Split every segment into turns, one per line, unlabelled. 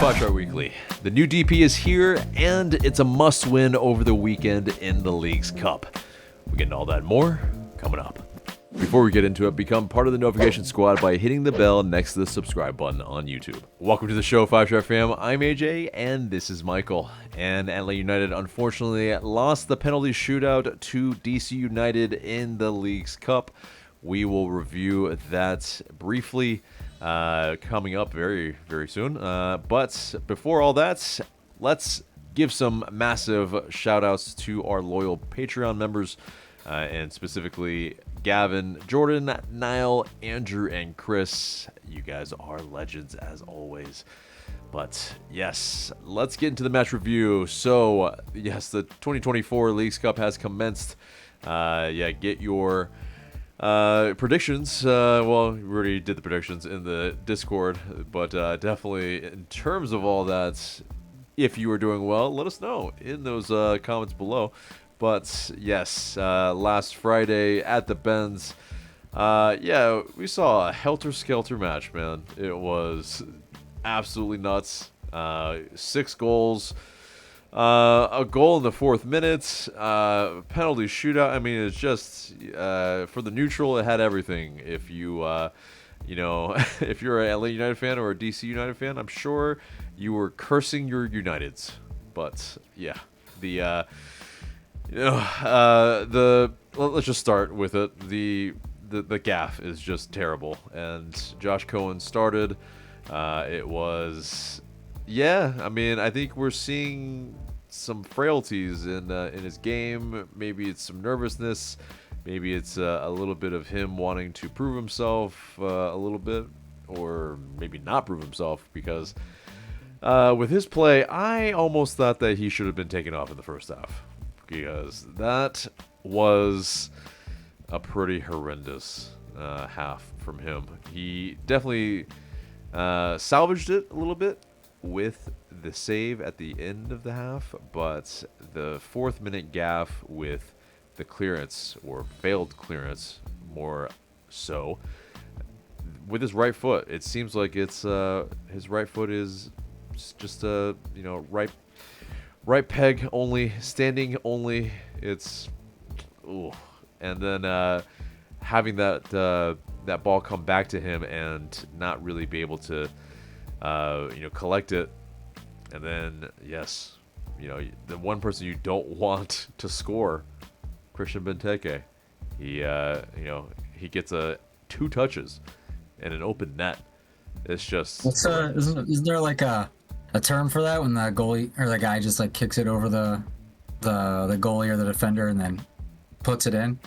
Five-Star Weekly. The new DP is here, and it's a must-win over the weekend in the League's Cup. We're getting all that and more coming up. Before we get into it, become part of the notification squad by hitting the bell next to the subscribe button on YouTube. Welcome to the show, Five-Star fam. I'm AJ, and this is Michael. And Atl United unfortunately lost the penalty shootout to DC United in the League's Cup. We will review that briefly coming up very, very soon. But before all that, let's give some massive shout-outs to our loyal Patreon members, and specifically Gavin, Jordan, Niall, Andrew, and Chris. You guys are legends as always. But yes, let's get into the match review. So yes, the 2024 Leagues Cup has commenced. Get your predictions. Well, we already did the predictions in the Discord, but definitely in terms of all that, if you are doing well, let us know in those comments below. But yes, last Friday at the Benz, we saw a helter-skelter match, man. It was absolutely nuts. 6 goals, a goal in the 4th minute, penalty shootout. I mean, it's just for the neutral, it had everything. If you if you're an LA United fan or a DC United fan, I'm sure you were cursing your Uniteds. But yeah, let's just start with it. The gaff is just terrible, and Josh Cohen started. It was, I mean, I think we're seeing some frailties in his game. Maybe it's some nervousness. Maybe it's a little bit of him wanting to prove himself a little bit, or maybe not prove himself, because with his play, I almost thought that he should have been taken off in the first half, because that was a pretty horrendous half from him. He definitely salvaged it a little bit with the save at the end of the half, but the 4th minute gaff with the clearance, or failed clearance more so, with his right foot, it seems like it's his right foot is just a right peg only, standing only. It's and then having that ball come back to him and not really be able to collect it. And then the one person you don't want to score, Christian Benteke, he gets 2 touches and an open net. It's just
isn't there like a term for that, when the goalie or the guy just like kicks it over the goalie or the defender and then puts it in?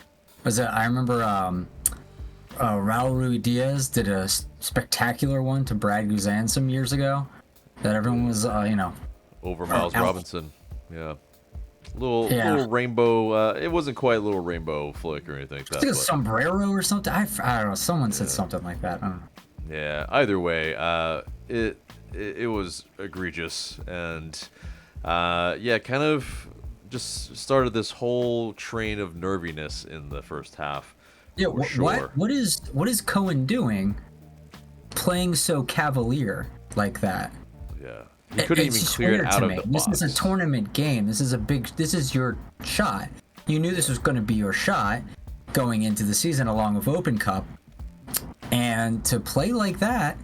I remember Raul Ruiz did a spectacular one to Brad Guzan some years ago that everyone was
over Miles Robinson. Little rainbow. It wasn't quite a little rainbow flick or anything like that.
I think it's sombrero or something. I don't know. Someone said something like that. I don't know.
Yeah. Either way, it was egregious, and kind of just started this whole train of nerviness in the first half.
Yeah. What is Cohen doing, playing so cavalier like that?
Yeah. He couldn't even clear it out of the box.
This is a tournament game. This is your shot. You knew this was going to be your shot going into the season along with Open Cup. And to play like that,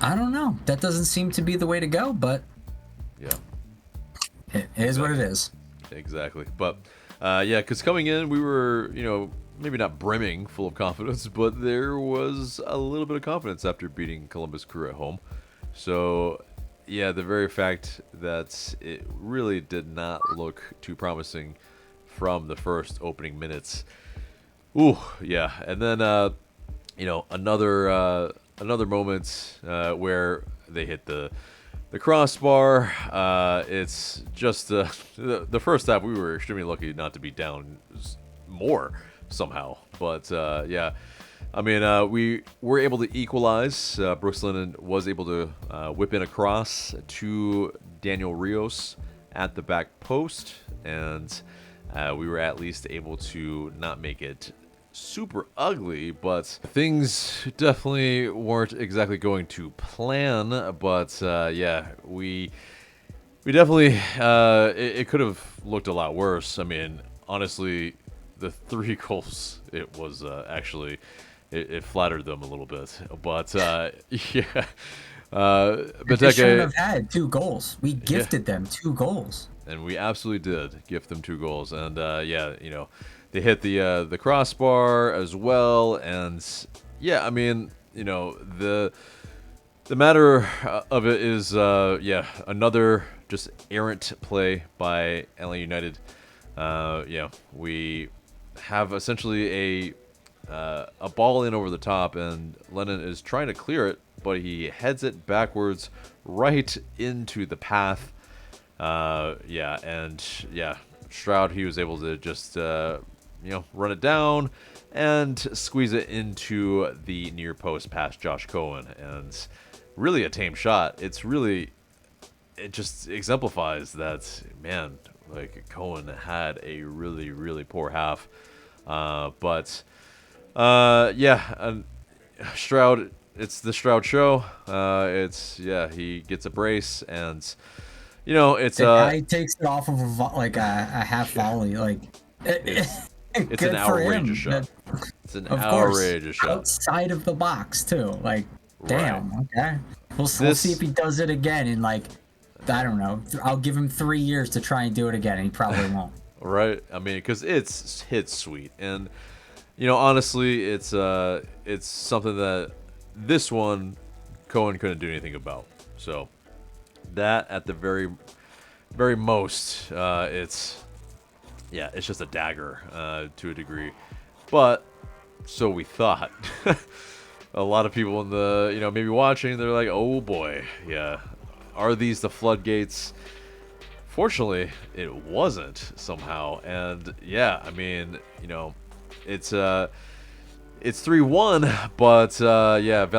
I don't know. That doesn't seem to be the way to go, but it is what it is. Exactly.
But because coming in, we were, maybe not brimming full of confidence, but there was a little bit of confidence after beating Columbus Crew at home. So the very fact that it really did not look too promising from the first opening minutes. And then another moment where they hit the crossbar. It's just the first half we were extremely lucky not to be down more somehow, but I mean, we were able to equalize. Brooks Lennon was able to whip in a cross to Daniel Rios at the back post, and we were at least able to not make it super ugly, but things definitely weren't exactly going to plan. But yeah, we definitely it could have looked a lot worse. I mean, honestly, the 3 goals, it was actually it flattered them a little bit. But yeah,
They shouldn't
Benteke,
have had 2 goals. We
yeah.
gifted them 2 goals.
And we absolutely did gift them 2 goals. And yeah, they hit the crossbar as well. And yeah, I mean, the matter of it is yeah, another just errant play by LA United. Yeah, we have essentially a ball in over the top, and Lennon is trying to clear it, but he heads it backwards right into the path. Yeah, and yeah, Stroud, he was able to just run it down and squeeze it into the near post past Josh Cohen, and really a tame shot. It just exemplifies that, man, like Cohen had a really, really poor half. But yeah, and Stroud, it's the Stroud show. Yeah, he gets a brace, and it's
The guy takes it off of a half volley. Like,
it's
good
an
for him.
outrageous shot. It's an
Of course,
outrageous shot.
outside of the box too. Like, damn.
Right.
Okay, we'll see if he does it again in, like, I don't know. I'll give him 3 years to try and do it again, and he probably won't.
Right. I mean, because it's sweet, and honestly, it's something that this one Cohen couldn't do anything about. So that, at the very, very most, it's just a dagger to a degree, but so we thought. A lot of people in the maybe watching, they're like, oh boy, yeah, are these the floodgates? Fortunately, it wasn't somehow, and yeah, I mean, it's 3-1, but yeah, Rob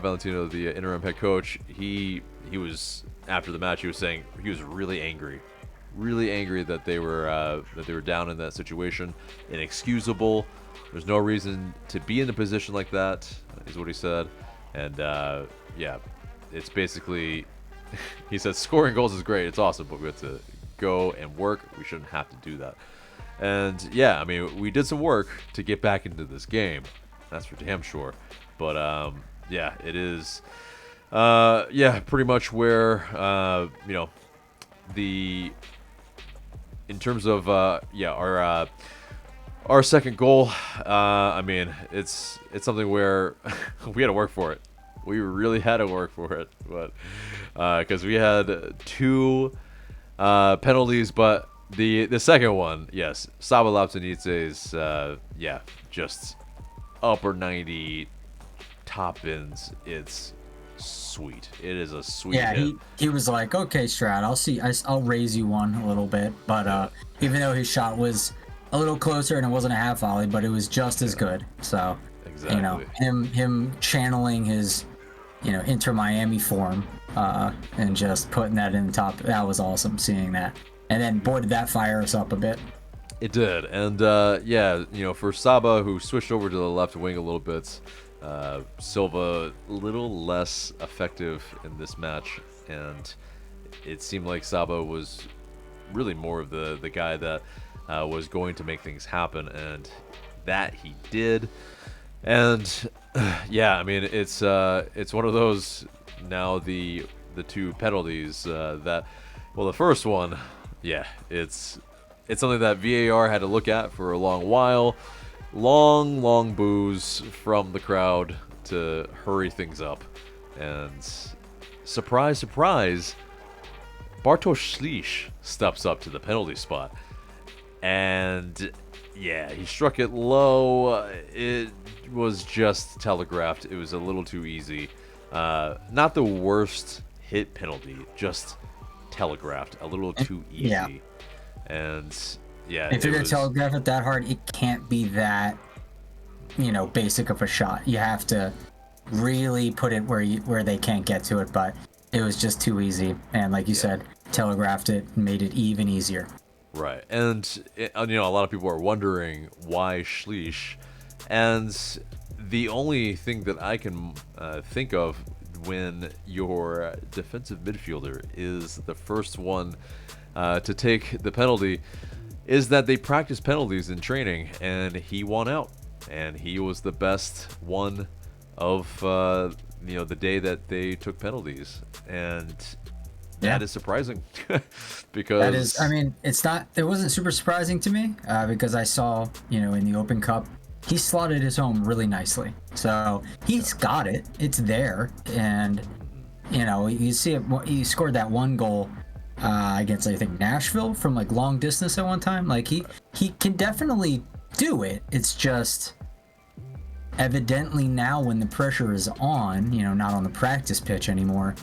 Valentino, the interim head coach, he was, after the match, he was saying he was really angry that they were down in that situation, inexcusable. There's no reason to be in a position like that, is what he said, and yeah, it's basically. He said scoring goals is great, it's awesome, but we have to go and work. We shouldn't have to do that. And yeah, I mean, we did some work to get back into this game. That's for damn sure. But yeah, it is yeah, pretty much where in terms of yeah, our second goal, I mean, it's something where we had to work for it. We really had to work for it, but because we had 2 penalties, but the second one, yes, Saba Lapsanidze's yeah, just upper 90 top bins. It's sweet. It is a sweet hit.
He was like, okay, Stroud, I'll raise you one a little bit, but even though his shot was a little closer and it wasn't a half volley, but it was just as good. So
exactly,
him channeling his Inter Miami form and just putting that in the top, that was awesome, seeing that. And then, boy, did that fire us up a bit.
It did. And yeah, for Saba, who switched over to the left wing a little bit, Silva a little less effective in this match, and it seemed like Saba was really more of the guy that was going to make things happen, and that he did. And yeah, I mean, it's one of those now, the 2 penalties that, well, the first one, yeah, it's something that VAR had to look at for a long while. Long boos from the crowd to hurry things up, and surprise, Bartosz Slisz steps up to the penalty spot, and yeah, he struck it low. It was just telegraphed. It was a little too easy. Not the worst hit penalty, just telegraphed a little too easy. Yeah. And yeah,
if you're gonna telegraph it that hard, it can't be that basic of a shot. You have to really put it where they can't get to it. But it was just too easy, and like you said, telegraphed it and made it even easier.
Right. And, a lot of people are wondering why Schleich. And the only thing that I can think of when your defensive midfielder is the first one to take the penalty is that they practice penalties in training, and he won out. And he was the best one of, the day that they took penalties. And that is surprising because
that is, it wasn't super surprising to me because I saw, in the Open Cup, he slotted his home really nicely. So he's got it. It's there. And, you see it. He scored that one goal against, I think, Nashville from like long distance at one time. Like he can definitely do it. It's just evidently now when the pressure is on, not on the practice pitch anymore,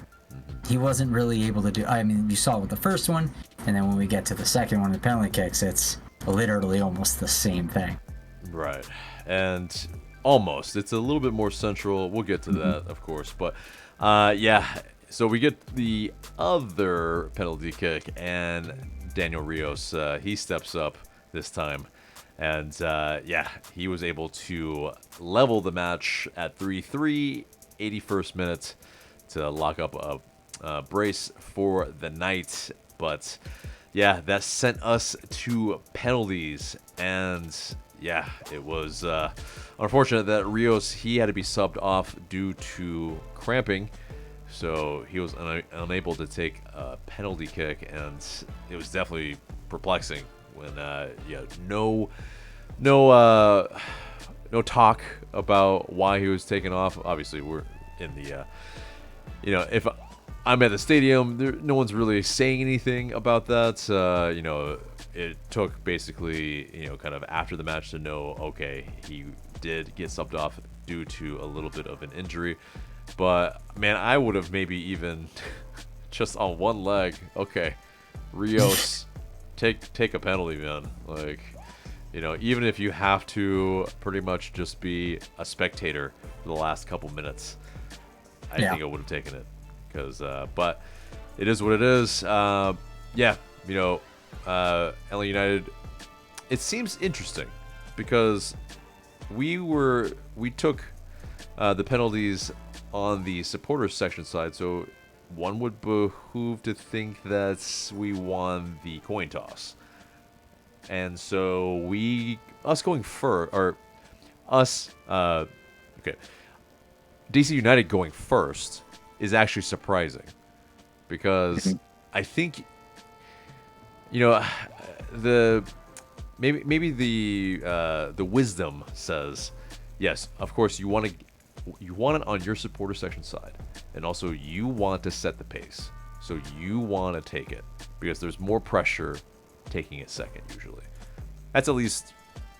he wasn't really able to do. You saw it with the first one, and then when we get to the second one, the penalty kicks, it's literally almost the same thing.
Right. And almost. It's a little bit more central. We'll get to that, of course. But, so we get the other penalty kick, and Daniel Rios, he steps up this time. And, he was able to level the match at 3-3, 81st minute, to lock up a brace for the night. But, that sent us to penalties. And it was unfortunate that Rios, he had to be subbed off due to cramping, so he was unable to take a penalty kick, and it was definitely perplexing when no talk about why he was taken off. Obviously, we're in the if I'm at the stadium, no one's really saying anything about that. It took basically, kind of after the match to know, okay, he did get subbed off due to a little bit of an injury. But, man, I would have maybe even just on one leg, okay, Rios, take a penalty, man. Like, even if you have to pretty much just be a spectator for the last couple minutes, I think I would have taken it. But it is what it is. LA United, it seems interesting because we took the penalties on the supporters section side, so one would behoove to think that we won the coin toss. And so DC United going first is actually surprising because I think maybe the wisdom says, yes, of course you want it on your supporter section side, and also you want to set the pace, so you want to take it because there's more pressure taking it second usually. That's at least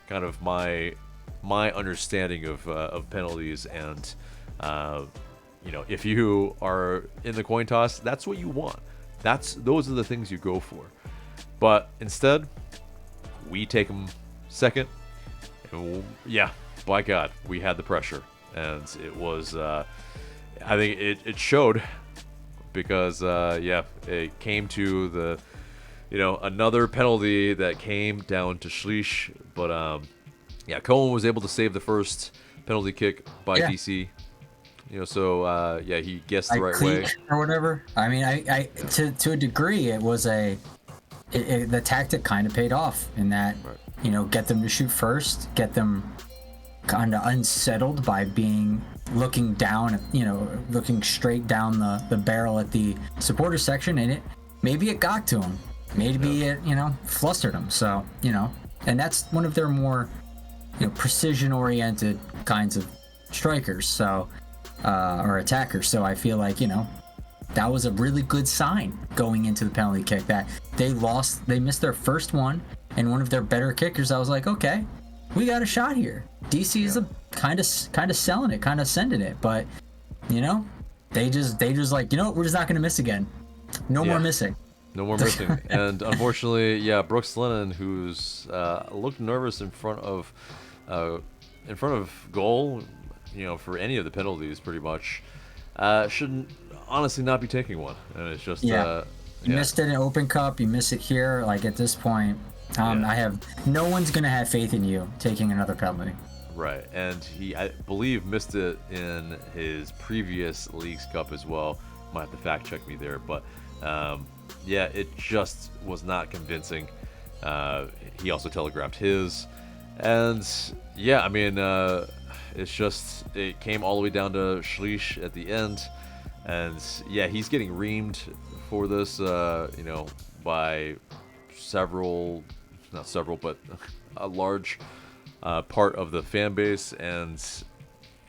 kind of my understanding of penalties, and if you are in the coin toss, that's what you want. Those are the things you go for. But instead, we take them second. And by God, we had the pressure. And it was, I think it showed because, it came to the, another penalty that came down to Schleich. But, Cohen was able to save the first penalty kick by DC. He guessed the right way
or whatever. To a degree, it was the tactic kind of paid off in that, get them to shoot first, get them kind of unsettled by looking down, looking straight down the barrel at the supporter section, and maybe it got to them, maybe it flustered them. So and that's one of their more precision oriented kinds of strikers. So. Or attackers. So I feel like, that was a really good sign going into the penalty kick that they missed their first one, and one of their better kickers. I was like, okay, we got a shot here. DC is kind of selling it, kind of sending it, but they just like, we're just not going to miss again. No more missing.
No more missing. And unfortunately, Brooks Lennon, who's looked nervous in front of goal, for any of the penalties, pretty much, should honestly not be taking one. And it's just,
You missed it in Open Cup. You miss it here. Like at this point, I have no one's gonna have faith in you taking another penalty.
Right, and he, I believe, missed it in his previous Leagues Cup as well. Might have to fact check me there, but yeah, it just was not convincing. He also telegraphed his, and yeah, I mean, it's just it came all the way down to Schlich at the end, and yeah, he's getting reamed for this, you know, by not several, but a large part of the fan base, and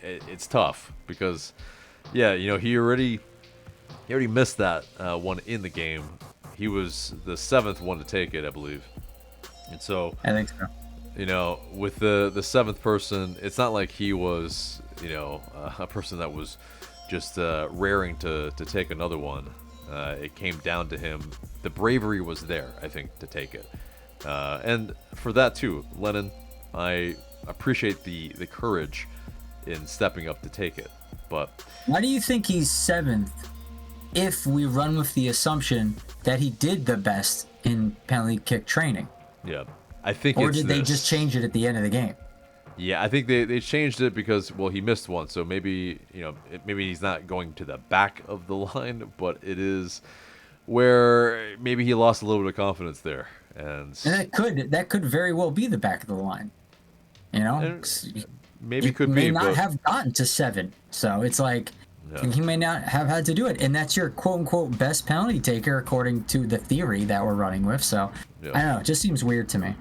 it's tough because, yeah, you know, he already missed that one in the game. He was the 7th one to take it, I believe, and so
I think so.
you know, with the 7th person, it's not like he was, you know, a person that was just raring to take another one. It came down to him. The bravery was there, I think, to take it, and for that too, Lennon, I appreciate the courage in stepping up to take it. But
why do you think he's 7th if we run with the assumption that he did the best in penalty kick training?
Yeah, I think
or
it's
did they just change it at the end of the game?
Yeah, I think they changed it because, well, he missed one, so maybe, you know, maybe he's not going to the back of the line, but it is where maybe he lost a little bit of confidence there, and
that could very well be the back of the line. You know,
maybe
he may not
but
have gotten to 7, so it's like he may not have had to do it, and that's your quote unquote best penalty taker according to the theory that we're running with. So I don't know, it just seems weird to me.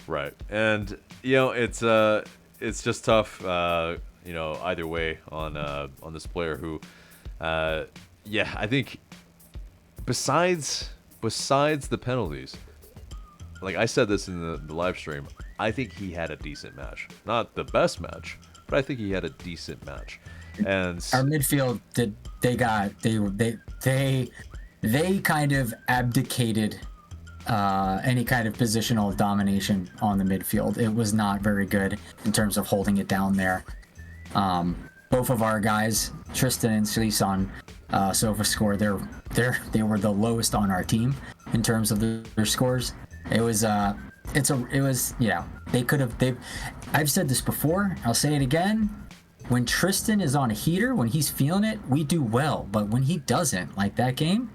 Right, and you know, it's just tough, you know, either way on this player who, yeah, I think besides the penalties, like I said this in the live stream, I think he had a decent match. Not the best match, but I think he had a decent match. And
our midfield they kind of abdicated any kind of positional domination on the midfield. It was not very good in terms of holding it down there. Both of our guys, Tristan and Schlich on Sofa score, they were the lowest on our team in terms of their scores. It was they could have I've said this before, I'll say it again. When Tristan is on a heater, when he's feeling it, we do well. But when he doesn't, like that game,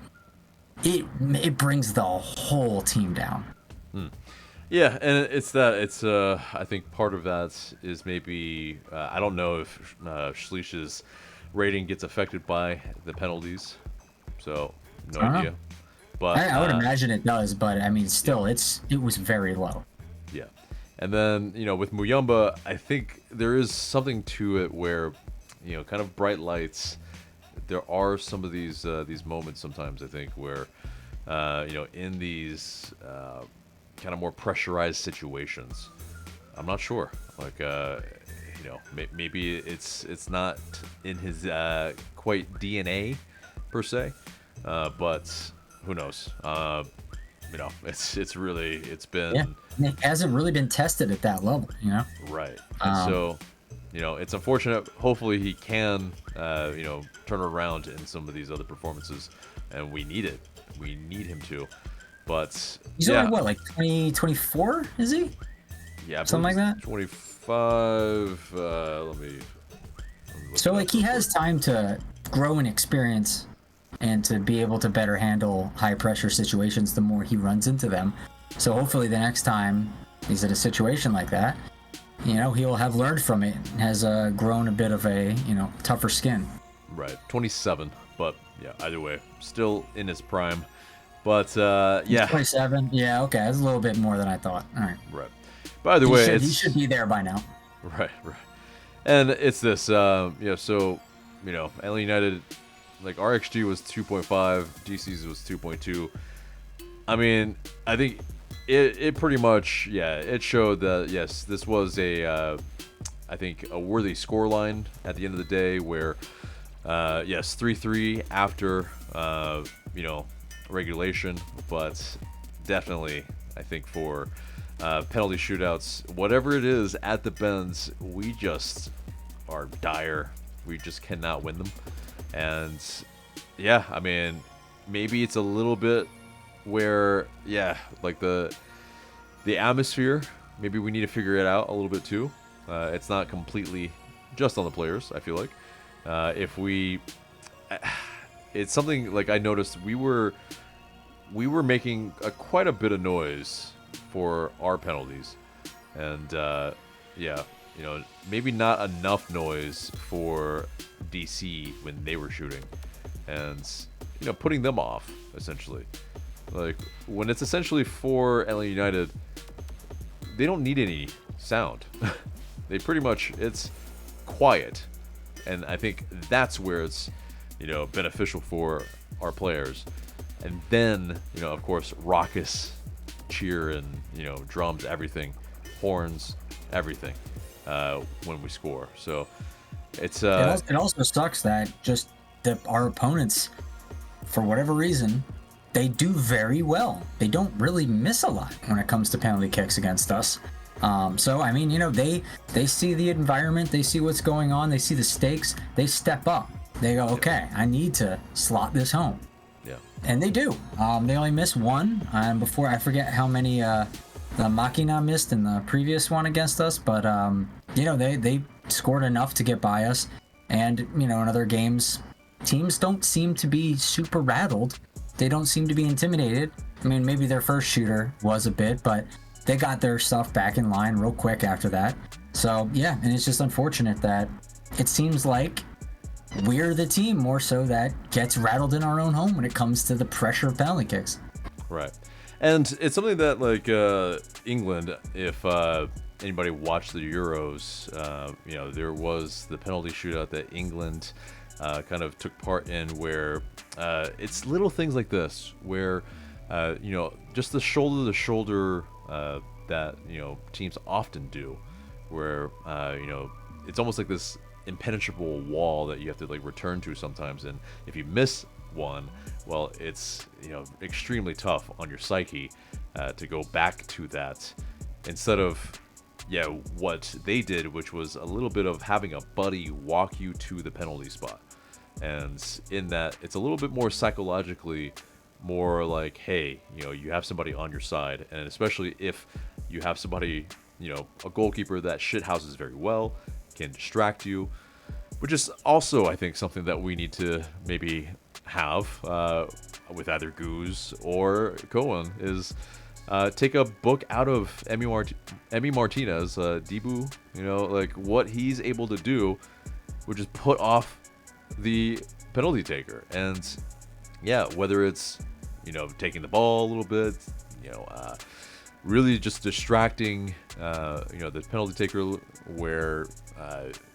it brings the whole team down.
Yeah, and it's I think part of that is maybe I don't know if Schlich's rating gets affected by the penalties, so no idea. But
I would imagine it does, but I mean, still, it was very low.
Yeah, and then, you know, with Muyumba, I think there is something to it where, you know, kind of bright lights. There are some of these moments sometimes, I think, where you know, in these kind of more pressurized situations, I'm not sure, like you know, maybe it's not in his quite DNA per se, but who knows? You know, it's been
it hasn't really been tested at that level, you know.
Right, and so, you know, it's unfortunate. Hopefully, he can you know, turn around in some of these other performances, and we need it. We need him to. But
he's only what, like 24? Is he?
Yeah,
something like that.
25. Let me
so like he has time to grow in experience and to be able to better handle high pressure situations the more he runs into them. So hopefully the next time he's in a situation like that, you know, he'll have learned from it and has grown a bit of a, you know, tougher skin.
Right, 27, but yeah, either way, still in his prime. But yeah,
27. Yeah, okay, that's a little bit more than I thought. All right.
Right. By the way,
he should be there by now.
Right. And it's this, yeah. So, you know, Atl United, like our XG was 2.5, DC's was 2.2. I mean, I think it pretty much, yeah, it showed that yes, this was I think a worthy scoreline at the end of the day. Where, yes, 3-3 after, you know, regulation, but definitely I think for penalty shootouts, whatever it is at the bends, we just are dire. We just cannot win them. And yeah, I mean, maybe it's a little bit where, yeah, like the atmosphere, maybe we need to figure it out a little bit too. It's not completely just on the players, I feel like. If we, it's something like I noticed we were making quite a bit of noise for our penalties, and yeah, you know, maybe not enough noise for DC when they were shooting, and you know, putting them off essentially. Like when it's essentially for LA United, they don't need any sound. They pretty much, it's quiet, and I think that's where it's, you know, beneficial for our players. And then, you know, of course, raucous cheer and, you know, drums, everything, horns, everything, when we score. So it's
it also sucks that just our opponents, for whatever reason, they do very well. They don't really miss a lot when it comes to penalty kicks against us. So I mean, you know, they see the environment, they see what's going on, they see the stakes, they step up. They go, okay, I need to slot this home.
Yeah.
And they do. They only miss one. Before, I forget how many the Machina missed in the previous one against us, but you know, they scored enough to get by us. And you know, in other games, teams don't seem to be super rattled. They don't seem to be intimidated. I mean, maybe their first shooter was a bit, but they got their stuff back in line real quick after that. So yeah, and it's just unfortunate that it seems like we're the team more so that gets rattled in our own home when it comes to the pressure of penalty kicks.
Right. And it's something that, like, England, if anybody watched the Euros, you know, there was the penalty shootout that England kind of took part in, where it's little things like this, where, you know, just the shoulder-to-shoulder that, you know, teams often do, where, you know, it's almost like this impenetrable wall that you have to, like, return to sometimes, and if you miss one, well, it's, you know, extremely tough on your psyche to go back to that, instead of, yeah, what they did, which was a little bit of having a buddy walk you to the penalty spot. And in that, it's a little bit more psychologically more like, hey, you know, you have somebody on your side, and especially if you have somebody, you know, a goalkeeper that shithouses very well, can distract you, which is also, I think, something that we need to maybe have with either Goose or Cohen, is take a book out of Emi Martinez, Debu, you know, like what he's able to do, which is put off the penalty taker. And yeah, whether it's, you know, taking the ball a little bit, you know, really just distracting, you know, the penalty taker, where,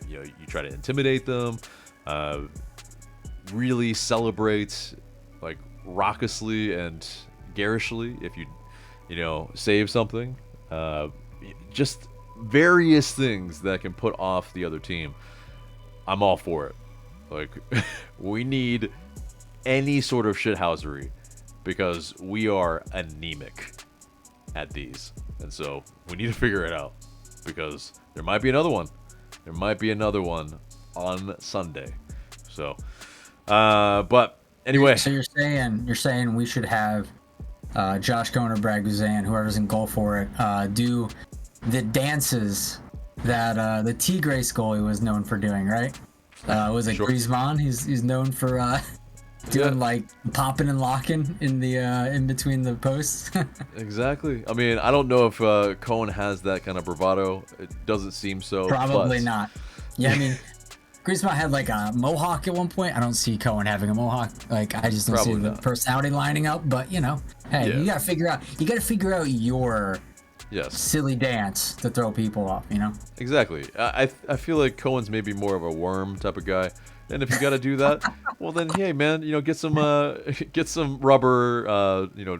you know, you try to intimidate them, really celebrate, like, raucously and garishly if you know, save something. Just various things that can put off the other team. I'm all for it. Like, we need any sort of shithousery, because we are anemic at these. And so we need to figure it out, because there might be another one. There might be another one on Sunday. So, but anyway.
So you're saying we should have Josh Cohen or Brad Guzan, whoever's in goal for it, do the dances that the Tigres goalie was known for doing, right? Was it sure. Griezmann? He's known for doing like popping and locking in the in between the posts.
Exactly. I mean, I don't know if Cohen has that kind of bravado. It doesn't seem so.
Probably not. Yeah, I mean, Griezmann had like a mohawk at one point. I don't see Cohen having a mohawk. Like, I just don't see the personality lining up. But you know, hey, you gotta figure out your silly dance to throw people off. You know.
Exactly. I feel like Cohen's maybe more of a worm type of guy. And if you got to do that, well then, hey man, you know, get some rubber, you know,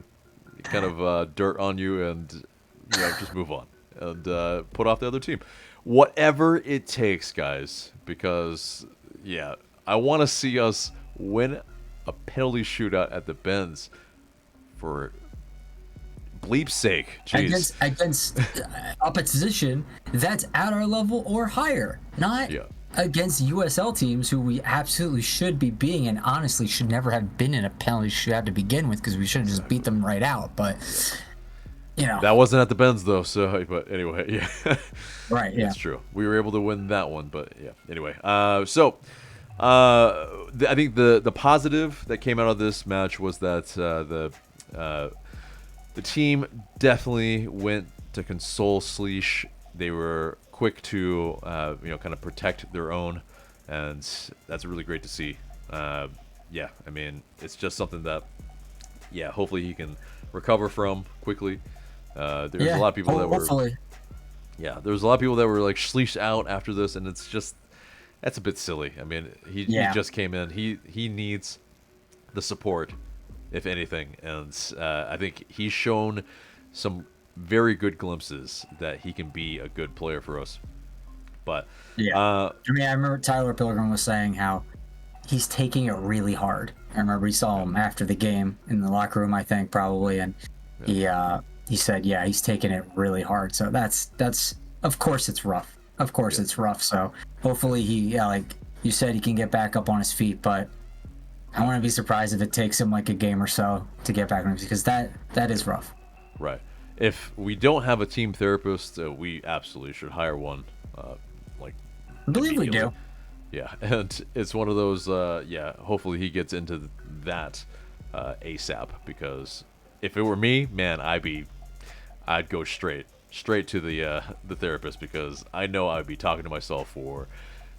kind of dirt on you, and you know, just move on and put off the other team, whatever it takes, guys. Because yeah, I want to see us win a penalty shootout at the Benz, for bleep's sake. Jeez.
Against opposition that's at our level or higher, not against USL teams who we absolutely should be beating, and honestly should never have been in a penalty shootout to begin with, because we should have just beat them right out. But
That wasn't at the Benz though, so but anyway, yeah.
right, yeah,
It's true. We were able to win that one, but yeah. Anyway, I think the positive that came out of this match was that the team definitely went to console Sleesh. They were quick to kind of protect their own, and that's really great to see. Yeah, I mean, it's just something that, yeah, hopefully he can recover from quickly. There's a lot of people that
hopefully.
there's a lot of people that were like Sleesh out after this, and it's just, that's a bit silly. I mean, he just came in. He needs the support, if anything, and I think he's shown some very good glimpses that he can be a good player for us. But
I mean, I remember Tyler Pilgrim was saying how he's taking it really hard. I remember we saw him after the game in the locker room, I think, probably, and he said, yeah, he's taking it really hard. So that's of course it's rough. Of course it's rough. So hopefully he, like you said, he can get back up on his feet. But I wouldn't be surprised if it takes him like a game or so to get back on his feet, because that is rough.
Right. If we don't have a team therapist, we absolutely should hire one. Like,
I believe we do.
Yeah, and it's one of those. Hopefully he gets into that ASAP, because if it were me, man, I'd go straight to the therapist, because I know I'd be talking to myself for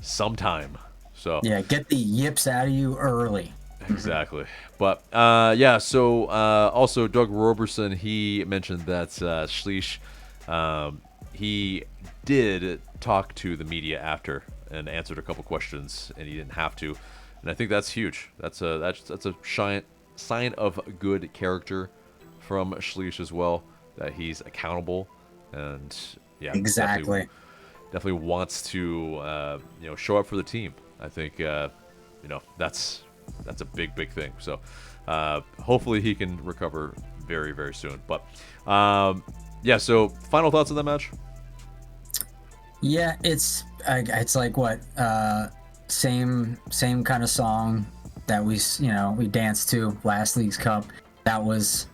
some time. So
yeah, get the yips out of you early.
Exactly. But so also Doug Roberson, he mentioned that Sleesh, he did talk to the media after and answered a couple questions, and he didn't have to, and I think that's huge. That's a sign of good character from Sleesh as well, that he's accountable, and
exactly,
definitely wants to show up for the team. I think that's a big thing. So hopefully he can recover very, very soon. But so final thoughts on that match?
Yeah, it's like what same kind of song that we danced to last League's Cup. That was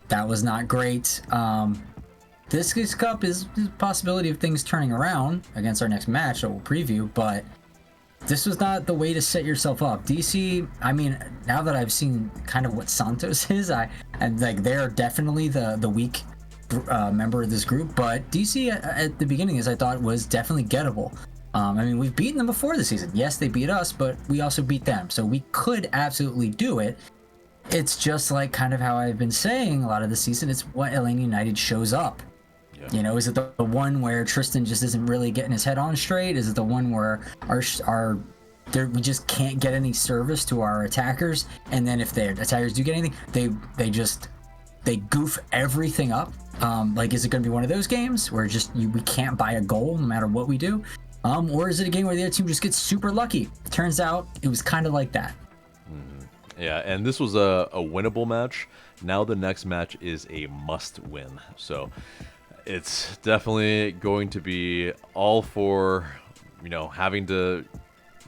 not great. This League's Cup is a possibility of things turning around against our next match that we'll preview, but this was not the way to set yourself up. DC, I mean, now that I've seen kind of what Santos is, and like they're definitely the weak member of this group, but DC at the beginning, as I thought, was definitely gettable. I mean, we've beaten them before this season. Yes, they beat us, but we also beat them, so we could absolutely do it. It's just like kind of how I've been saying a lot of the season. It's what Atl Utd shows up. Yeah. Is it the one where Tristan just isn't really getting his head on straight? Is it the one where we just can't get any service to our attackers, and then if their attackers do get anything, they goof everything up? Like, is it going to be one of those games where we can't buy a goal no matter what we do? Or is it a game where the other team just gets super lucky? Turns out it was kind of like that.
Yeah, and this was a winnable match. Now the next match is a must-win. So it's definitely going to be all for, having to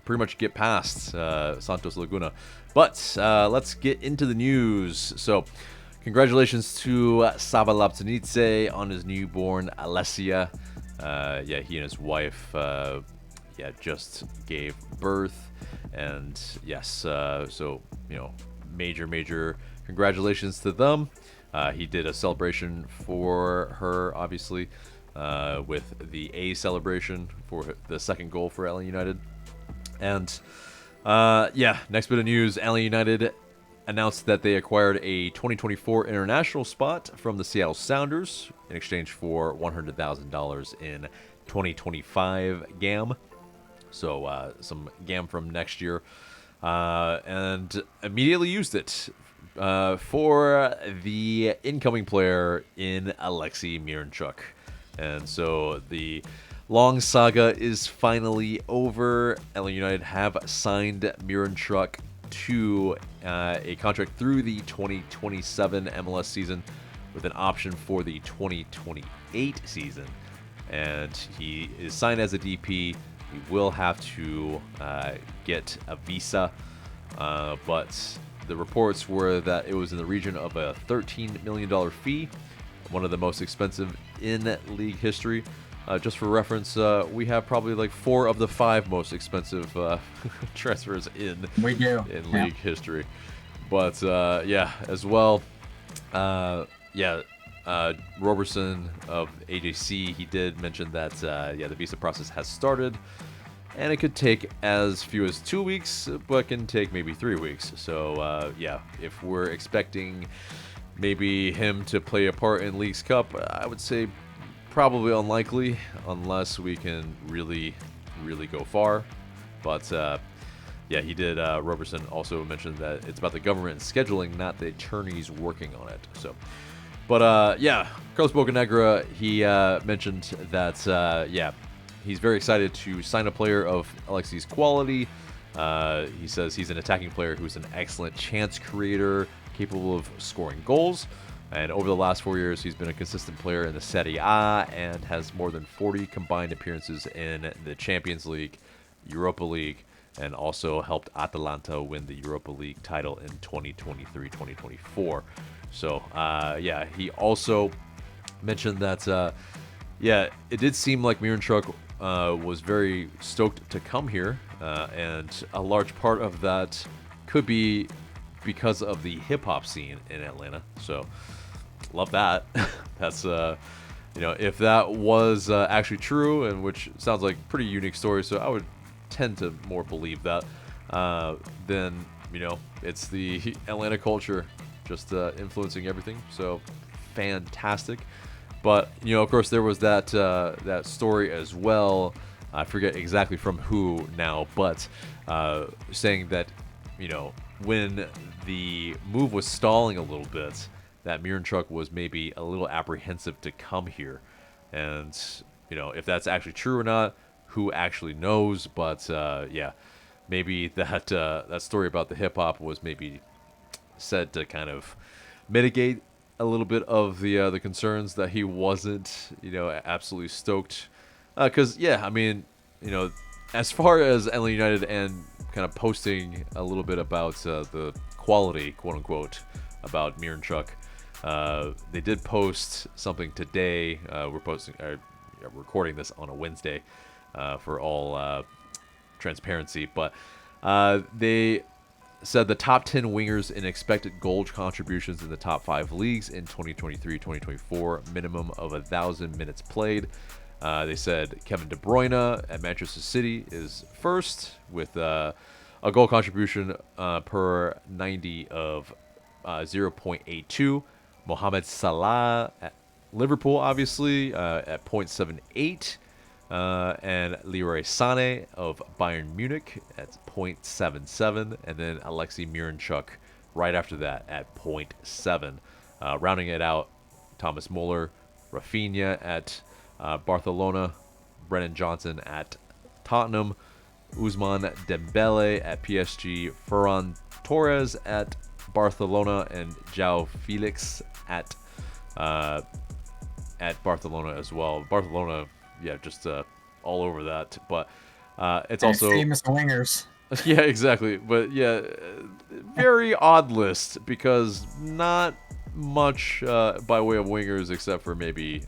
pretty much get past Santos Laguna. But let's get into the news. So congratulations to Savalaptanidze on his newborn Alessia. He and his wife just gave birth. And yes, so major congratulations to them. He did a celebration for her, obviously, with the A celebration for the second goal for Atl Utd. And next bit of news: Atl Utd announced that they acquired a 2024 international spot from the Seattle Sounders in exchange for $100,000 in 2025 GAM. So some GAM from next year, and immediately used it for the incoming player in Alexey Miranchuk. And so the long saga is finally over. Atl Utd have signed Miranchuk to a contract through the 2027 MLS season with an option for the 2028 season. And he is signed as a DP He will have to get a visa, but the reports were that it was in the region of a $13 million fee, one of the most expensive in league history. Just for reference, we have probably like 4 of the 5 most expensive transfers in league history. But yeah, as well, Roberson of AJC, he did mention that the visa process has started, and it could take as few as 2 weeks, but can take maybe 3 weeks. So if we're expecting maybe him to play a part in Leagues Cup, I would say probably unlikely, unless we can really go far. But he did. Roberson also mentioned that it's about the government scheduling, not the attorneys working on it. So, but Carlos Bocanegra, he mentioned that he's very excited to sign a player of Alexey's quality. He says he's an attacking player who's an excellent chance creator, capable of scoring goals. And over the last 4 years, he's been a consistent player in the Serie A and has more than 40 combined appearances in the Champions League, Europa League, and also helped Atalanta win the Europa League title in 2023-2024. So, he also mentioned that, it did seem like Miranchuk was very stoked to come here, and a large part of that could be because of the hip-hop scene in Atlanta. So, love that. That's, if that was actually true, and which sounds like a pretty unique story, so I would tend to more believe that, then, it's the Atlanta culture just influencing everything. So, fantastic. But, of course, there was that that story as well. I forget exactly from who now, but saying that, when the move was stalling a little bit, that Miranchuk was maybe a little apprehensive to come here. And, if that's actually true or not, who actually knows? But, maybe that that story about the hip-hop was maybe said to kind of mitigate a little bit of the concerns that he wasn't, absolutely stoked. Because, as far as Atl United and kind of posting a little bit about the quality, quote-unquote, about Miranchuk, they did post something today. We're recording this on a Wednesday for all transparency, but they said the top 10 wingers in expected goal contributions in the top 5 leagues in 2023-2024, minimum of 1,000 minutes played. They said Kevin De Bruyne at Manchester City is first with a goal contribution per 90 of 0.82. Mohamed Salah at Liverpool, obviously, at 0.78. And Leroy Sané of Bayern Munich at 0.77. And then Alexey Miranchuk right after that at 0.7. Rounding it out, Thomas Muller, Rafinha at Barcelona, Brennan Johnson at Tottenham, Ousmane Dembele at PSG, Ferran Torres at Barcelona, and João Felix at Barcelona as well. Barcelona, just all over that. But it's also
famous wingers.
Yeah, exactly. But very odd list, because not much by way of wingers except for maybe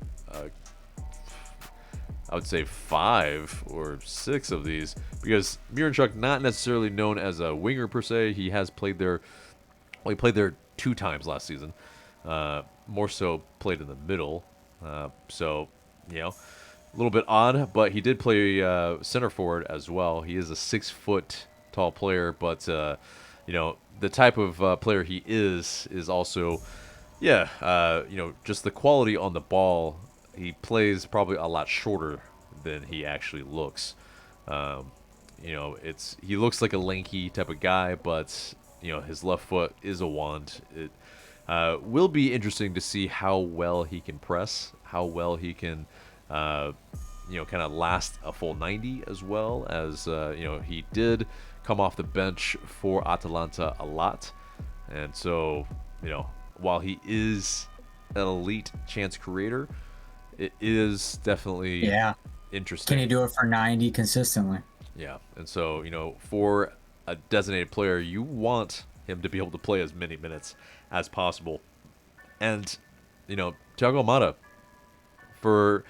I would say 5 or 6 of these, because Miranchuk not necessarily known as a winger per se. He has played there. Well, he played there 2 times last season. More so played in the middle. So, a little bit odd, but he did play center forward as well. He is a 6-foot tall player, but the type of player he is also, just the quality on the ball. He plays probably a lot shorter than he actually looks. He looks like a lanky type of guy, but his left foot is a wand. It will be interesting to see how well he can press, how well he can, kind of last a full 90, as well as, he did come off the bench for Atalanta a lot. And so, while he is an elite chance creator, it is definitely interesting.
Can he do it for 90 consistently?
Yeah, and so for a designated player, you want him to be able to play as many minutes as possible. And Thiago Almada, for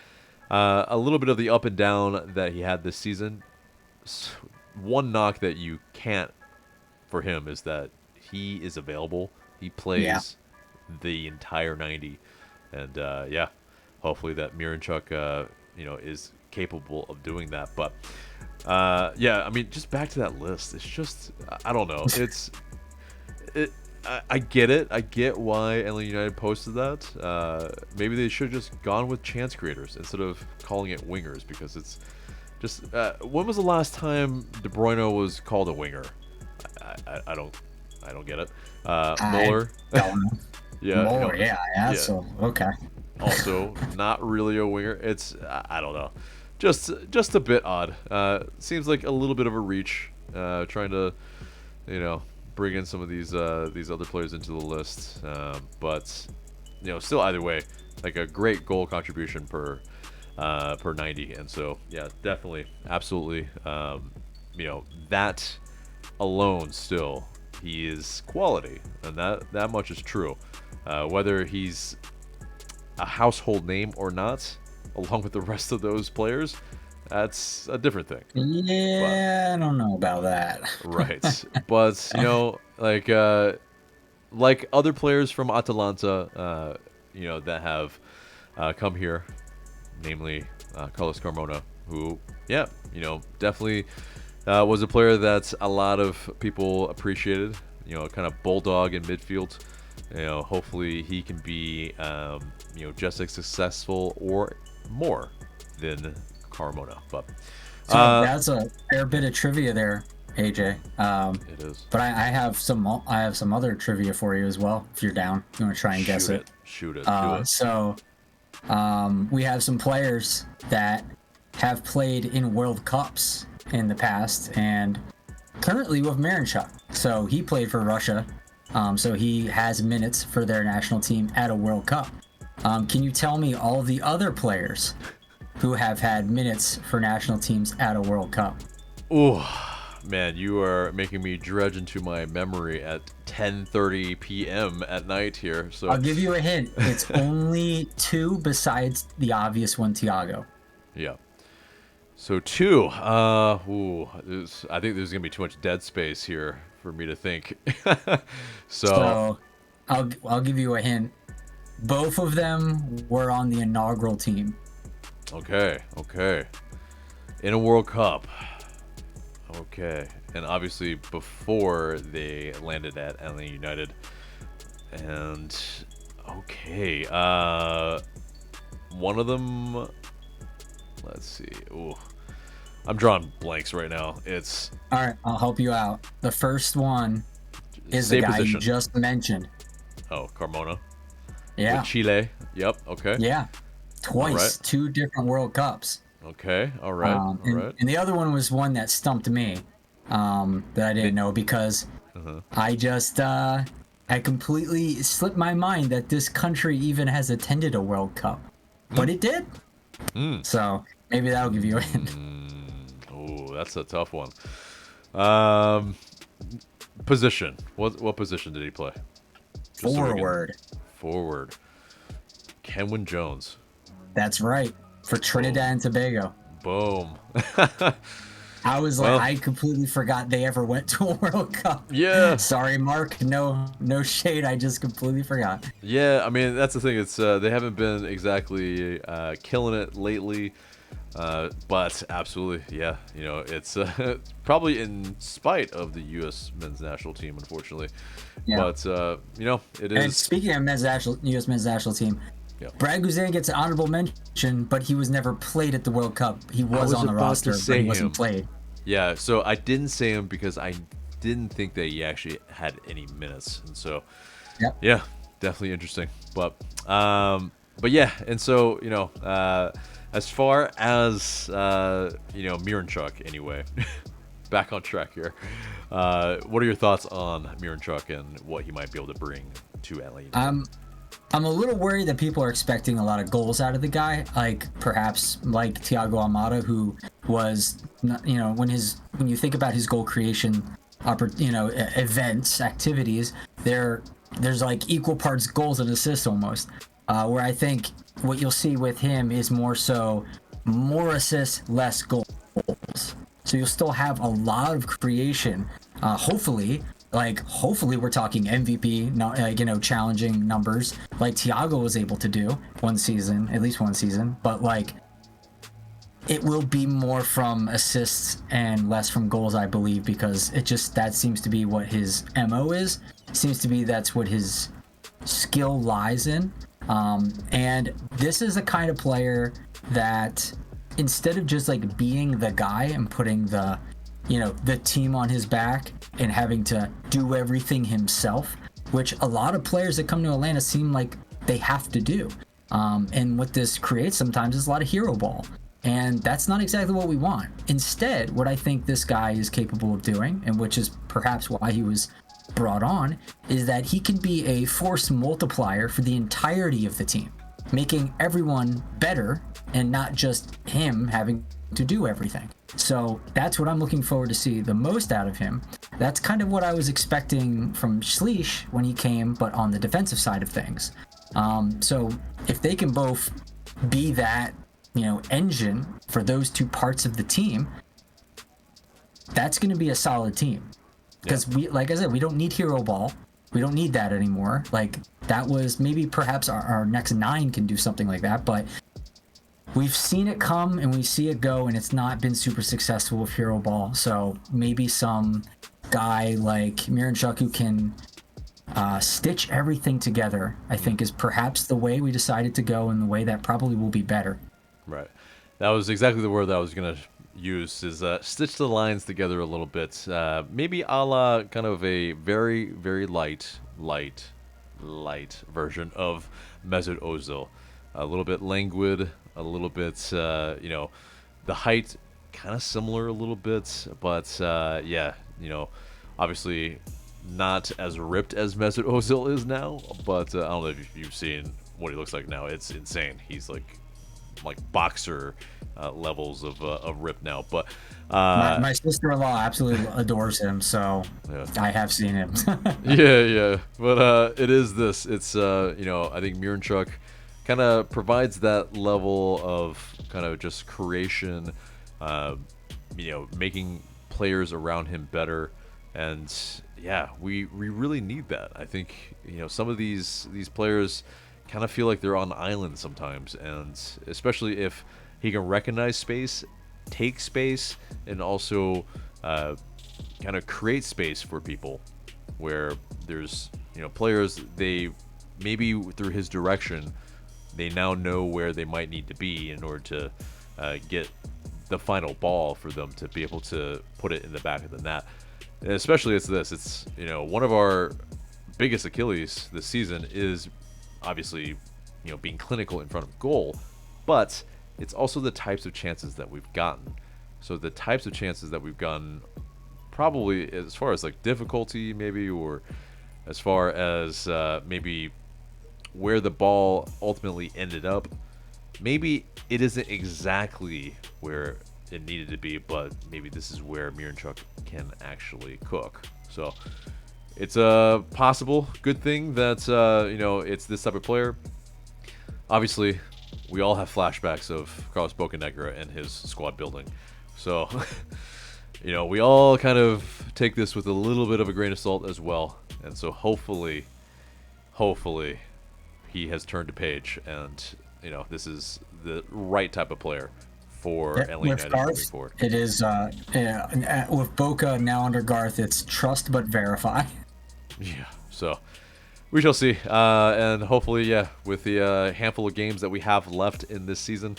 a little bit of the up and down that he had this season, one knock that you can't for him is that he is available. He plays the entire 90, and hopefully that Miranchuk is capable of doing that. But I mean, just back to that list. It's just I don't know. I get it. I get why Atl United posted that. Maybe they should have just gone with chance creators instead of calling it wingers, because it's just when was the last time De Bruyne was called a winger? I don't get it. Muller. Yeah.
Muller, yeah. So okay.
Also, not really a winger. It's I don't know. Just a bit odd. Seems like a little bit of a reach. Trying to, bring in some of these other players into the list. But still either way, like a great goal contribution per 90. And so yeah, definitely, absolutely. That alone still, he is quality, and that much is true. Whether he's a household name or not, along with the rest of those players, that's a different thing.
Yeah, I don't know about that.
Right. But like other players from Atalanta, that have come here, namely Carlos Carmona, who definitely was a player that a lot of people appreciated. Kind of bulldog in midfield. Hopefully he can be just as successful or more than Carmona. But
so that's a fair bit of trivia there, AJ.
It is.
But I have some other trivia for you as well, if you're down. You want to try and guess it?
Shoot it. Do it.
So we have some players that have played in World Cups in the past, and currently with Miranchuk. So he played for Russia. So he has minutes for their national team at a World Cup. Can you tell me all the other players who have had minutes for national teams at a World Cup?
Oh, man, you are making me dredge into my memory at 10:30 p.m. at night here. So
I'll give you a hint. It's only two besides the obvious one, Thiago.
Yeah. So two. I think there's gonna be too much dead space here for me to think. So
I'll give you a hint. Both of them were on the inaugural team.
Okay. In a World Cup. Okay. And obviously before they landed at Atl United. And okay. One of them, let's see. Ooh. I'm drawing blanks right now. It's
all right. I'll help you out. The first one is the guy you just mentioned.
Oh, Carmona.
Yeah.
With Chile. Yep. Okay.
Yeah. Twice.
Right.
2 different World Cups.
Okay. All right.
And the other one was one that stumped me, that I didn't know because I just I completely slipped my mind that this country even has attended a World Cup, but it did. So maybe that'll give you a hint.
Oh, that's a tough one. Position. What position did he play? Just
Forward.
Kenwyne Jones.
That's right. For Trinidad and Tobago.
Boom.
I was like, I completely forgot they ever went to a World Cup.
Yeah.
Sorry, Mark. No shade. I just completely forgot.
Yeah, I mean, that's the thing. It's they haven't been exactly killing it lately. But absolutely, yeah. It's probably in spite of the U.S. men's national team, unfortunately. Yeah. But it is.
And speaking of U.S. men's national team, Brad Guzan gets an honorable mention, but he was never played at the World Cup. He was on the roster, but he wasn't played.
Yeah, so I didn't say him because I didn't think that he actually had any minutes, and so yeah, definitely interesting. But yeah, and so as far as Miranchuk, anyway, back on track here. What are your thoughts on Miranchuk and what he might be able to bring to Atl Utd?
I'm a little worried that people are expecting a lot of goals out of the guy, like perhaps like Thiago Almada, who was, when you think about his goal creation, events, activities, there's like equal parts goals and assists almost. Where I think what you'll see with him is more assists, less goals. So you'll still have a lot of creation. Hopefully we're talking MVP, challenging numbers like Thiago was able to do at least one season. But like, it will be more from assists and less from goals, I believe, because that seems to be what his MO is. Seems to be that's what his skill lies in. And this is the kind of player that, instead of just like being the guy and putting the team on his back and having to do everything himself, which a lot of players that come to Atlanta seem like they have to do. And what this creates sometimes is a lot of hero ball. And that's not exactly what we want. Instead, what I think this guy is capable of doing, and which is perhaps why he was brought on, is that he can be a force multiplier for the entirety of the team, making everyone better and not just him having to do everything. So that's what I'm looking forward to see the most out of him. That's kind of what I was expecting from Schleich when he came, but on the defensive side of things. So if they can both be that, engine for those two parts of the team, that's going to be a solid team. Because like I said, we don't need hero ball. We don't need that anymore. Like, that was maybe perhaps our next 9 can do something like that, but we've seen it come and we see it go, and it's not been super successful with hero ball. So maybe some guy like Miranchuk who can stitch everything together, I think, is perhaps the way we decided to go, and the way that probably will be better.
Right. That was exactly the word that I was going to use, is stitch the lines together a little bit. Maybe a la kind of a very, very light version of Mesut Ozil. A little bit languid, a little bit, the height kind of similar a little bit, but obviously not as ripped as Mesut Ozil is now, but I don't know if you've seen what he looks like now. It's insane. He's like boxer levels of rip now. But
my sister-in-law absolutely adores him, so I have seen him.
yeah. But it is this. It's I think Miranchuk kind of provides that level of kind of just creation, making players around him better, and we really need that. I think some of these players kind of feel like they're on an island sometimes, and especially if he can recognize space, take space, and also kind of create space for people where there's players, they maybe through his direction they now know where they might need to be in order to get the final ball for them to be able to put it in the back of the net. And especially it's one of our biggest Achilles this season is obviously being clinical in front of goal, but it's also the types of chances that we've gotten. So the types of chances that we've gotten, probably as far as like difficulty maybe, or as far as maybe where the ball ultimately ended up, maybe it isn't exactly where it needed to be, but maybe this is where Miranchuk can actually cook. So it's a possible good thing that it's this type of player. Obviously, we all have flashbacks of Carlos Bocanegra and his squad building, so we all kind of take this with a little bit of a grain of salt as well. And so hopefully he has turned a page, and this is the right type of player for Atlanta United moving forward.
It is with Boca now under Garth, it's trust but verify.
Yeah, so we shall see, and hopefully, with the handful of games that we have left in this season,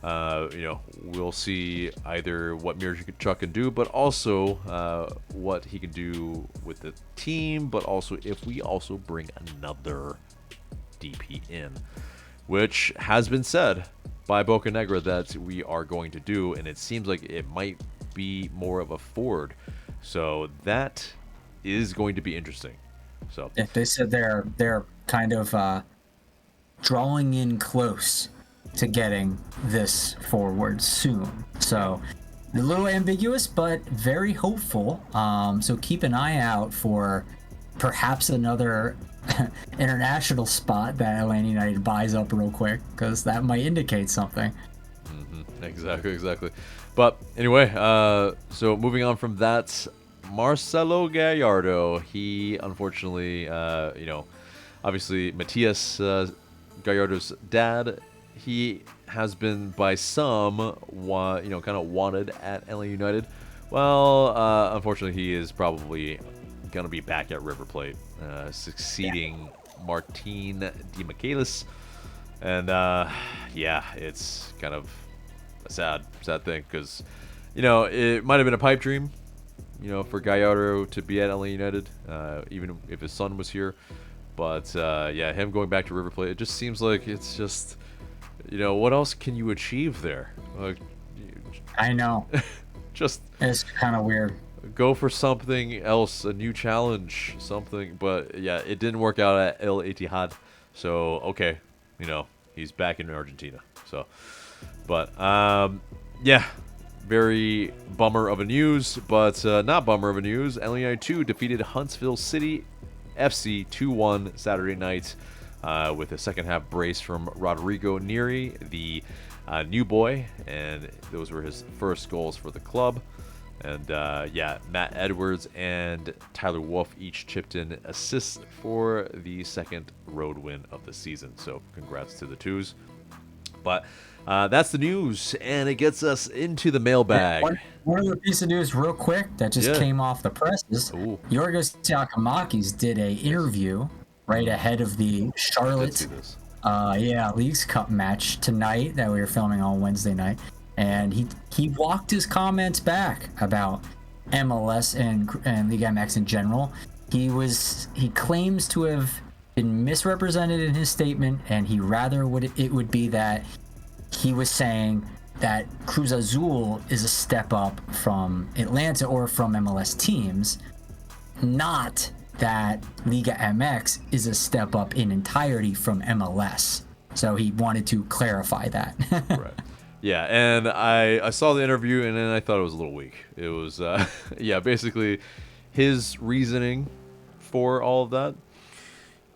we'll see either what Miranchuk can do, but also what he can do with the team, but also if we also bring another DP in, which has been said by Bocanegra that we are going to do, and it seems like it might be more of a forward. So that is going to be interesting. So
they said they're kind of drawing in close to getting this forward soon. So a little ambiguous, but very hopeful. So keep an eye out for perhaps another international spot that Atlanta United buys up real quick, because that might indicate something.
Exactly. But anyway, so moving on from that, Marcelo Gallardo, he unfortunately, obviously Matias Gallardo's dad, he has been by some, kind of wanted at LA United. Well, unfortunately, he is probably going to be back at River Plate, succeeding Martin Di Michaelis. And, it's kind of a sad thing, because, it might have been a pipe dream, for Gallardo to be at LA United, even if his son was here. But, him going back to River Plate, it just seems like it's just, what else can you achieve there?
I know.
Just
it's kind of weird.
Go for something else, a new challenge, something. But, yeah, it didn't work out at Atl Utd. So, okay, he's back in Argentina. So, but, very bummer of a news, but not bummer of a news. Atl Utd 2 defeated Huntsville City FC 2-1 Saturday night with a second half brace from Rodrigo Neri, the new boy, and those were his first goals for the club. And Matt Edwards and Tyler Wolf each chipped in assists for the second road win of the season. So congrats to the twos. But that's the news, and it gets us into the mailbag.
One other piece of news real quick that just came off the presses.
Ooh.
Yorgos Giacomakis did a interview right ahead of the Charlotte Leagues Cup match tonight that we were filming on Wednesday night. And he walked his comments back about MLS and Liga MX in general. He claims to have been misrepresented in his statement, and he rather it would be that he was saying that Cruz Azul is a step up from Atlanta or from MLS teams, not that Liga MX is a step up in entirety from MLS. So he wanted to clarify that.
Right. Yeah, and I saw the interview, and then I thought it was a little weak. It was, basically his reasoning for all of that.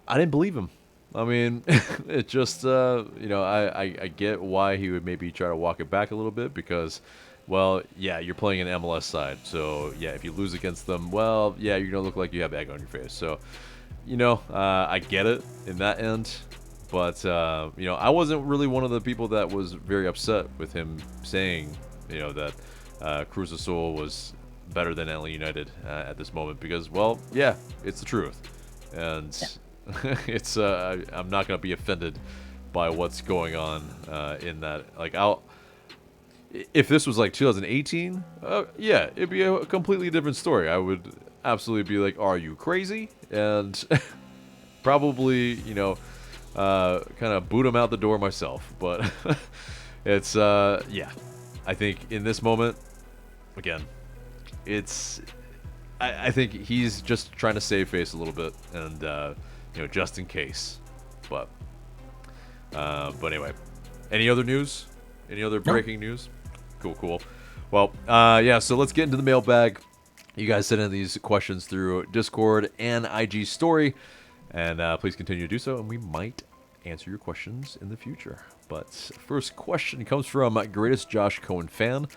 I didn't believe him. I mean, it just, I get why he would maybe try to walk it back a little bit, because, well, yeah, you're playing an MLS side. So, yeah, if you lose against them, well, yeah, you're going to look like you have egg on your face. So, I get it in that end. But, I wasn't really one of the people that was very upset with him saying, that Cruz Azul was better than LA United at this moment, because, well, yeah, it's the truth. And it's I'm not going to be offended by what's going on in that. Like, if this was like 2018, it'd be a completely different story. I would absolutely be like, are you crazy? And probably, kind of boot him out the door myself. But it's I think in this moment, again, I think he's just trying to save face a little bit, and just in case. But anyway, any other news? Any other breaking news? Cool. Well, so let's get into the mailbag. You guys send in these questions through Discord and IG story. And please continue to do so, and we might answer your questions in the future. But first question comes from Greatest Josh Cohen fan.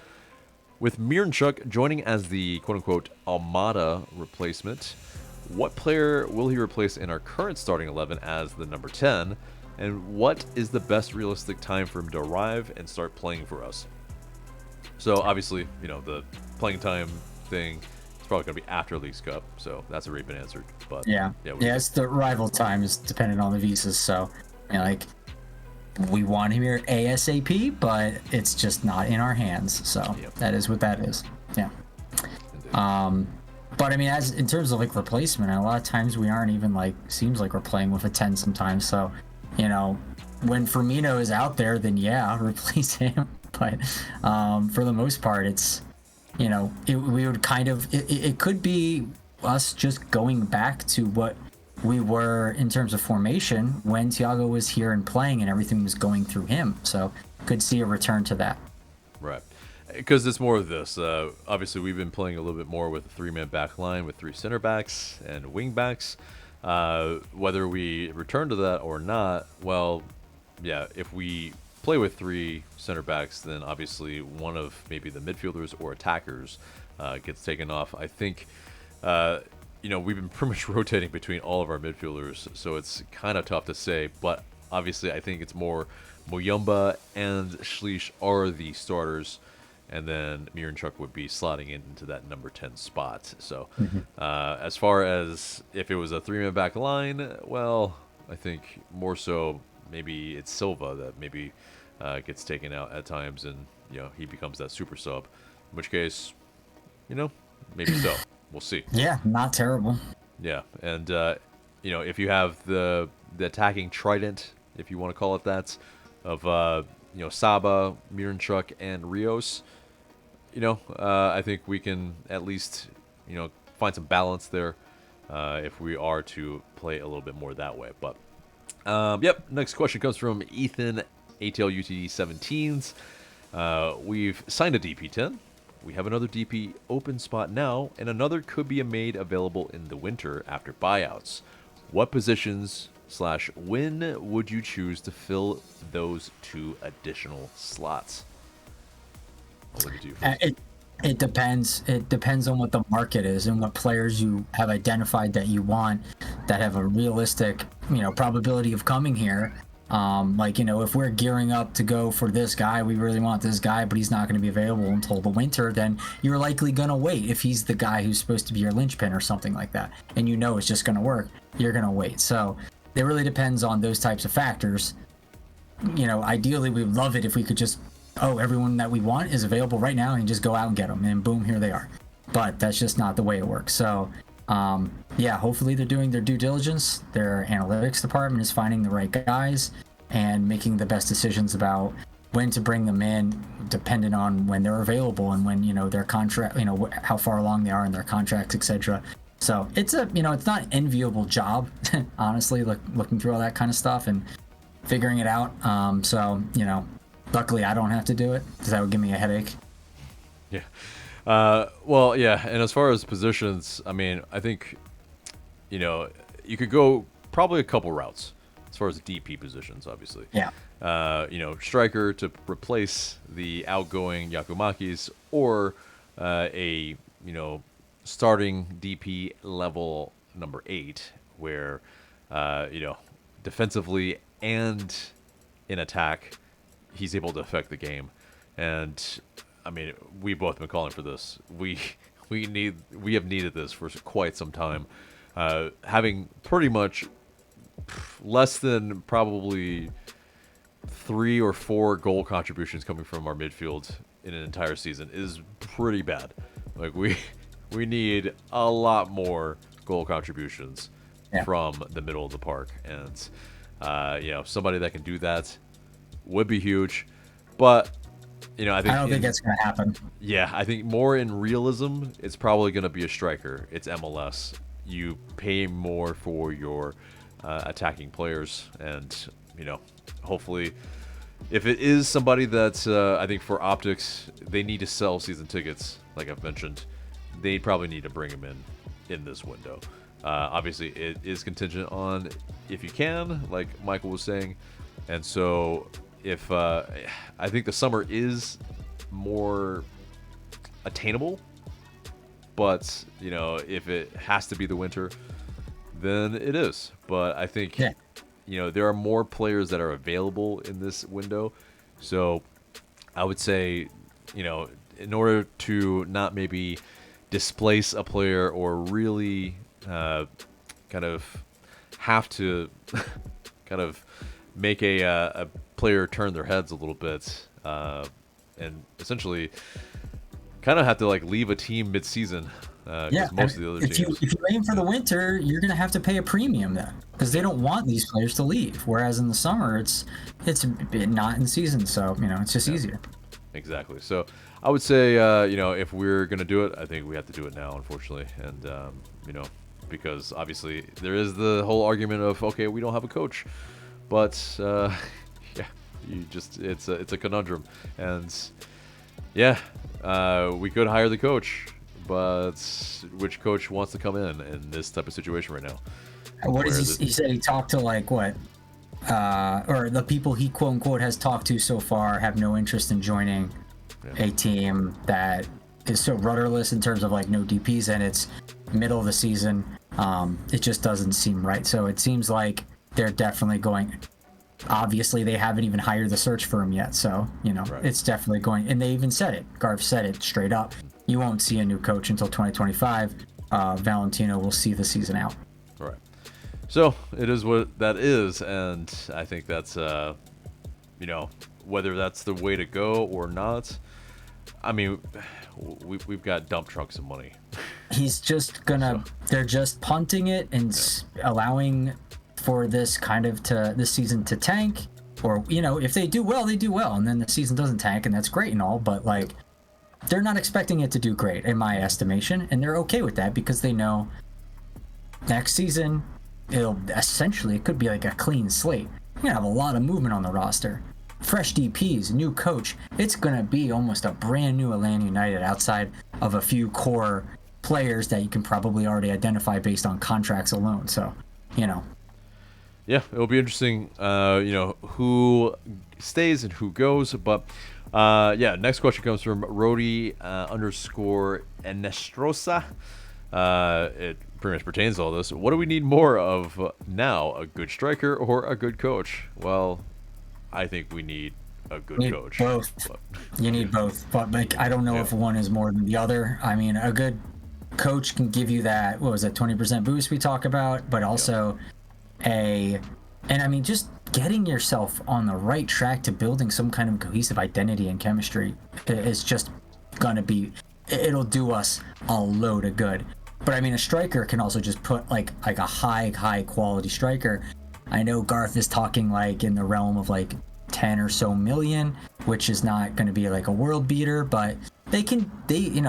With Miranchuk joining as the quote-unquote Almada replacement, what player will he replace in our current starting 11 as the number 10? And what is the best realistic time for him to arrive and start playing for us? So obviously, the playing time thing, it's probably going to be after Leagues Cup, so that's already been answered. But
it's the arrival time is dependent on the visas, so we want him here ASAP, but it's just not in our hands. So that is what that is. Yeah. But I mean, as in terms of like replacement, a lot of times we aren't even seems like we're playing with a 10 sometimes. So, when Firmino is out there, then replace him. But for the most part, it's we would kind of it could be us just going back to what we were in terms of formation when Thiago was here and playing and everything was going through him. So could see a return to that.
Right. Because it's more of this. Obviously, we've been playing a little bit more with a three-man back line with 3 center backs and wing backs. Whether we return to that or not, well, yeah, if we play with 3 center backs, then obviously one of maybe the midfielders or attackers gets taken off. I think, we've been pretty much rotating between all of our midfielders, so it's kind of tough to say. But obviously, I think it's more Muyumba and Schleich are the starters, and then Miranchuk would be slotting into that number 10 spot. So as far as if it was a 3-man back line, well, I think more so maybe it's Silva that maybe gets taken out at times, and he becomes that super sub, in which case, maybe so. We'll see.
Yeah, not terrible.
Yeah, and if you have the attacking trident, if you want to call it that, of Saba, Miranchuk, and Rios, I think we can at least find some balance there if we are to play a little bit more that way. But yep, next question comes from Ethan, Atl Utd 17s. We've signed a DP10. We have another DP open spot now, and another could be made available in the winter after buyouts. What positions / when would you choose to fill those 2 additional slots? I'll leave it to you first.
It depends. It depends on what the market is and what players you have identified that you want that have a realistic, probability of coming here. If we're gearing up to go for this guy, we really want this guy, but he's not going to be available until the winter, then you're likely going to wait. If he's the guy who's supposed to be your linchpin or something like that, and it's just going to work, you're going to wait. So it really depends on those types of factors. Ideally, we would love it if we could just, everyone that we want is available right now, and just go out and get them, and boom, here they are. But that's just not the way it works. So hopefully they're doing their due diligence. Their analytics department is finding the right guys and making the best decisions about when to bring them in, depending on when they're available and when their contract, how far along they are in their contracts, etc. So it's it's not an enviable job, honestly, looking through all that kind of stuff and figuring it out. Luckily I don't have to do it because that would give me a headache.
Yeah. Well, yeah, and as far as positions, I mean, I think, you could go probably a couple routes as far as DP positions, obviously.
Yeah.
Striker to replace the outgoing Yakumakis, or a, starting DP level number 8, where, defensively and in attack, he's able to affect the game. And I mean, we've both been calling for this. We have needed this for quite some time. Having pretty much less than probably 3 or 4 goal contributions coming from our midfield in an entire season is pretty bad. Like we need a lot more goal contributions from the middle of the park, and somebody that can do that would be huge. But I
don't think that's going to happen.
Yeah, I think more in realism, it's probably going to be a striker. It's MLS. You pay more for your attacking players, and hopefully, if it is somebody that I think for optics they need to sell season tickets, like I've mentioned, they probably need to bring him in this window. Obviously, it is contingent on if you can, like Michael was saying, and so. If I think the summer is more attainable, but if it has to be the winter, then it is. But I think there are more players that are available in this window, so I would say in order to not maybe displace a player or really kind of have to kind of make a player turn their heads a little bit, and essentially kind of have to leave a team mid-season. Most of the other teams.
If you aim for the winter, you're going to have to pay a premium then, because they don't want these players to leave. Whereas in the summer, it's not in season, so it's just easier.
Exactly. So I would say if we're going to do it, I think we have to do it now, unfortunately, and because obviously there is the whole argument of, okay, we don't have a coach, but yeah, it's a conundrum, and yeah, we could hire the coach, but which coach wants to come in this type of situation right now?
What is he said he talked to like what? Or the people he quote unquote has talked to so far have no interest in joining a team that is so rudderless in terms of like no DPs, and it's middle of the season. It just doesn't seem right. So it seems like they're definitely going. Obviously, they haven't even hired the search firm yet, so it's definitely going. And they even said it. Garf said it straight up. You won't see a new coach until 2025. Valentino will see the season out.
Right. So it is what that is, and I think that's whether that's the way to go or not. I mean, we've got dump trucks of money.
He's just gonna. They're just punting it and allowing for this season to tank, or if they do well, they do well, and then the season doesn't tank, and that's great and all. But like, they're not expecting it to do great, in my estimation, and they're okay with that because they know next season it could be like a clean slate. You're gonna have a lot of movement on the roster. Fresh DPs, new coach. It's going to be almost a brand new Atlanta United outside of a few core players that you can probably already identify based on contracts alone. So,
Yeah, it'll be interesting, who stays and who goes. But, next question comes from Rody _ Enestrosa. It pretty much pertains to all this. What do we need more of now, a good striker or a good coach? Well, I think we need a good coach.
Both. You need both, but like I don't know if one is more than the other. I mean, a good coach can give you that 20% boost we talk about, but also just getting yourself on the right track to building some kind of cohesive identity and chemistry is just gonna be. It'll do us a load of good. But I mean, a striker can also just put like a high quality striker. I know Garth is talking like in the realm of like 10 or so million, which is not going to be like a world beater, but Yorgos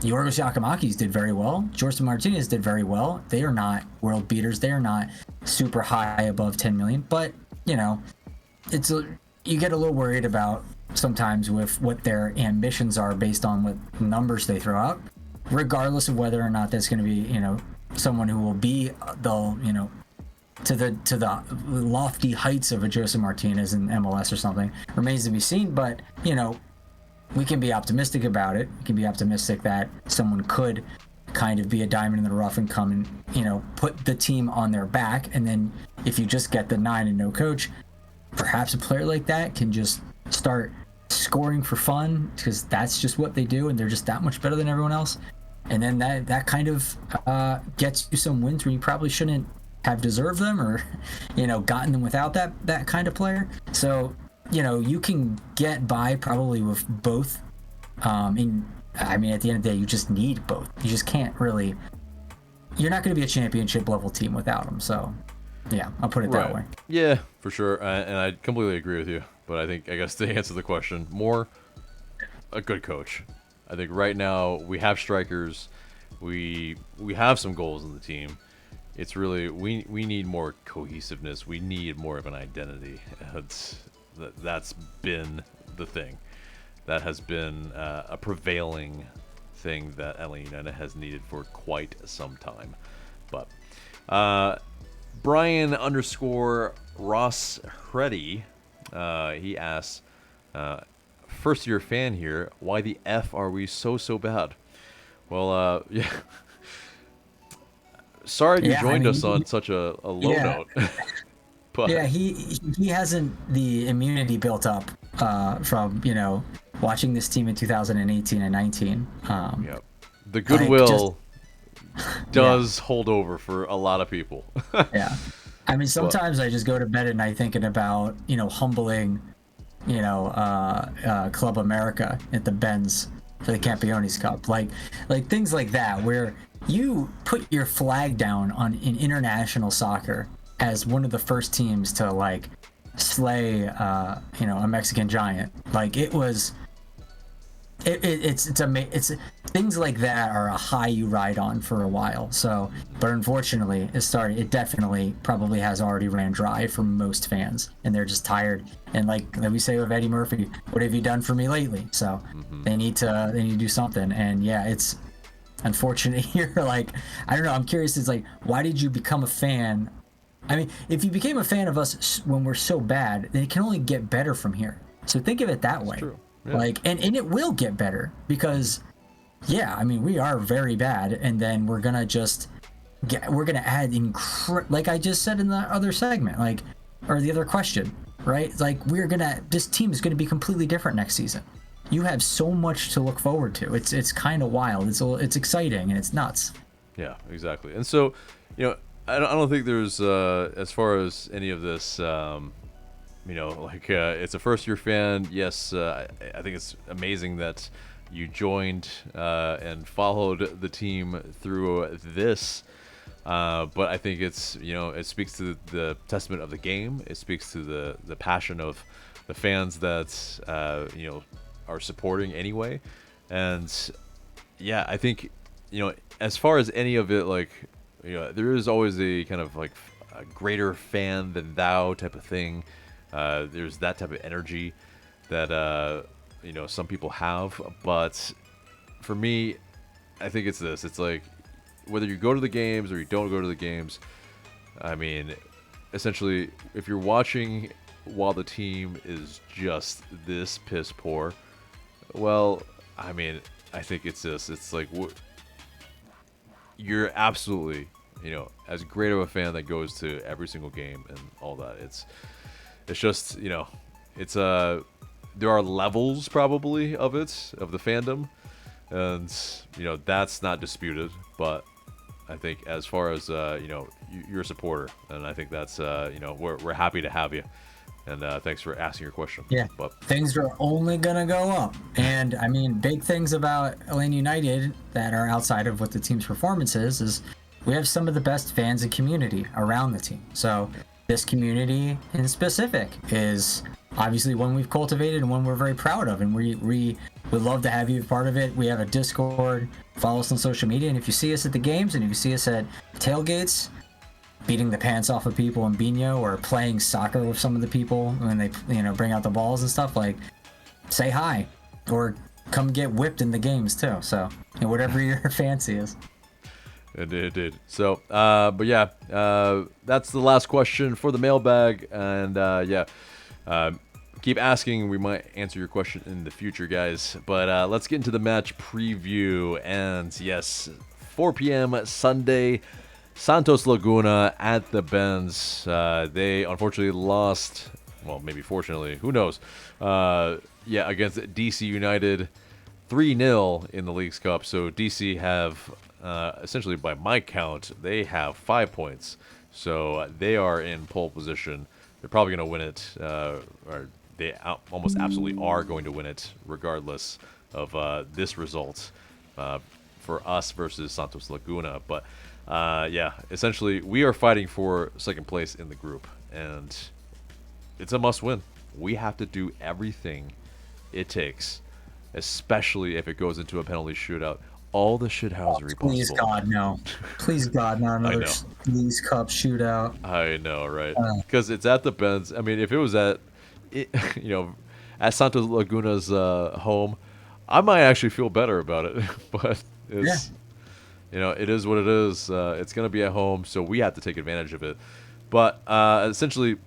Giacomakis did very well. Jorge Martinez did very well. They are not world beaters. They are not super high above 10 million, but you get a little worried about sometimes with what their ambitions are based on what numbers they throw out, regardless of whether or not that's going to be, someone who will be to the lofty heights of a Joseph Martinez in MLS or something remains to be seen. But we can be optimistic about it. We can be optimistic that someone could kind of be a diamond in the rough and come and put the team on their back. And then if you just get the 9 and no coach, perhaps a player like that can just start scoring for fun because that's just what they do, and they're just that much better than everyone else. And then that kind of gets you some wins where you probably shouldn't have deserved them or gotten them without that kind of player. So you can get by probably with both. At the end of the day, you just need both. You just can't really. You're not going to be a championship level team without them. So yeah, I'll put it that way.
Yeah, for sure, and I completely agree with you. But I guess to answer the question, more a good coach. I think right now we have strikers, we have some goals in the team. It's really we need more cohesiveness. We need more of an identity. That's been the thing. That has been a prevailing thing that Atl Utd has needed for quite some time. But Brian _ Ross Hreddy, he asks, first year fan here, why the F are we so bad? Well, yeah. Sorry you joined us on such a low note. But
yeah, he hasn't the immunity built up from watching this team in 2018 and 19.
Yep. The goodwill does hold over for a lot of people.
Yeah, I mean sometimes I just go to bed at night thinking about humbling Club America at the Benz for the Campeones Cup, like things like that where you put your flag down in international soccer as one of the first teams to like slay a Mexican giant. Like it was it's things like that are a high you ride on for a while. So, but unfortunately, it definitely probably has already ran dry for most fans, and they're just tired. And like we say with Eddie Murphy, what have you done for me lately? So they need to do something. And yeah, it's unfortunate here. Like, I don't know. I'm curious. It's like, why did you become a fan? I mean, if you became a fan of us when we're so bad, then it can only get better from here. So think of it that way.
True. Yeah.
Like, and it will get better because, yeah, I mean, we are very bad, and then we're gonna add like I just said in the other segment, like, or the other question, right? Like, this team is gonna be completely different next season. You have so much to look forward to. It's kind of wild. It's exciting and it's nuts.
Yeah, exactly. And so, I don't think there's as far as any of this. It's a first-year fan. Yes, I think it's amazing that you joined and followed the team through this. But I think it's, it speaks to the testament of the game. It speaks to the passion of the fans that, are supporting anyway. And yeah, I think, as far as any of it, like, there is always a kind of like a greater fan than thou type of thing. There's that type of energy that, some people have. But for me, I think it's this. It's like, whether you go to the games or you don't go to the games, I mean, essentially, if you're watching while the team is just this piss poor, well, I mean, I think it's this. It's like, you're absolutely, as great of a fan that goes to every single game and all that. It's just, it's there are levels probably of the fandom, and that's not disputed. But I think as far as you're a supporter, and I think that's we're happy to have you. And thanks for asking your question.
Yeah,
but
things are only gonna go up. And I mean, big things about Atl United that are outside of what the team's performance is we have some of the best fans and community around the team. So this community in specific is obviously one we've cultivated and one we're very proud of, and we would love to have you a part of it. We have a Discord. Follow us on social media, and if you see us at the games and if you see us at tailgates, beating the pants off of people in Bino or playing soccer with some of the people when they bring out the balls and stuff, like, say hi or come get whipped in the games too. So whatever your fancy is.
It did. So, but yeah, that's the last question for the mailbag, and keep asking. We might answer your question in the future, guys. But let's get into the match preview. And yes, 4 p.m. Sunday. Santos Laguna at the Benz. They unfortunately lost. Well, maybe fortunately. Who knows? Against DC United 3-0 in the Leagues Cup. So DC have, essentially by my count, they have 5 points. So they are in pole position. They're probably going to win it. Or they almost absolutely are going to win it regardless of this result for us versus Santos Laguna. But essentially, we are fighting for second place in the group, and it's a must-win. We have to do everything it takes, especially if it goes into a penalty shootout. All the shithousery possible.
Please, God, no. Please, God, not another Leagues Cup shootout.
I know, right? Because it's at the Benz. I mean, if it was at Santos Laguna's home, I might actually feel better about it. But it's... it is what it is. It's going to be at home, so we have to take advantage of it. But essentially,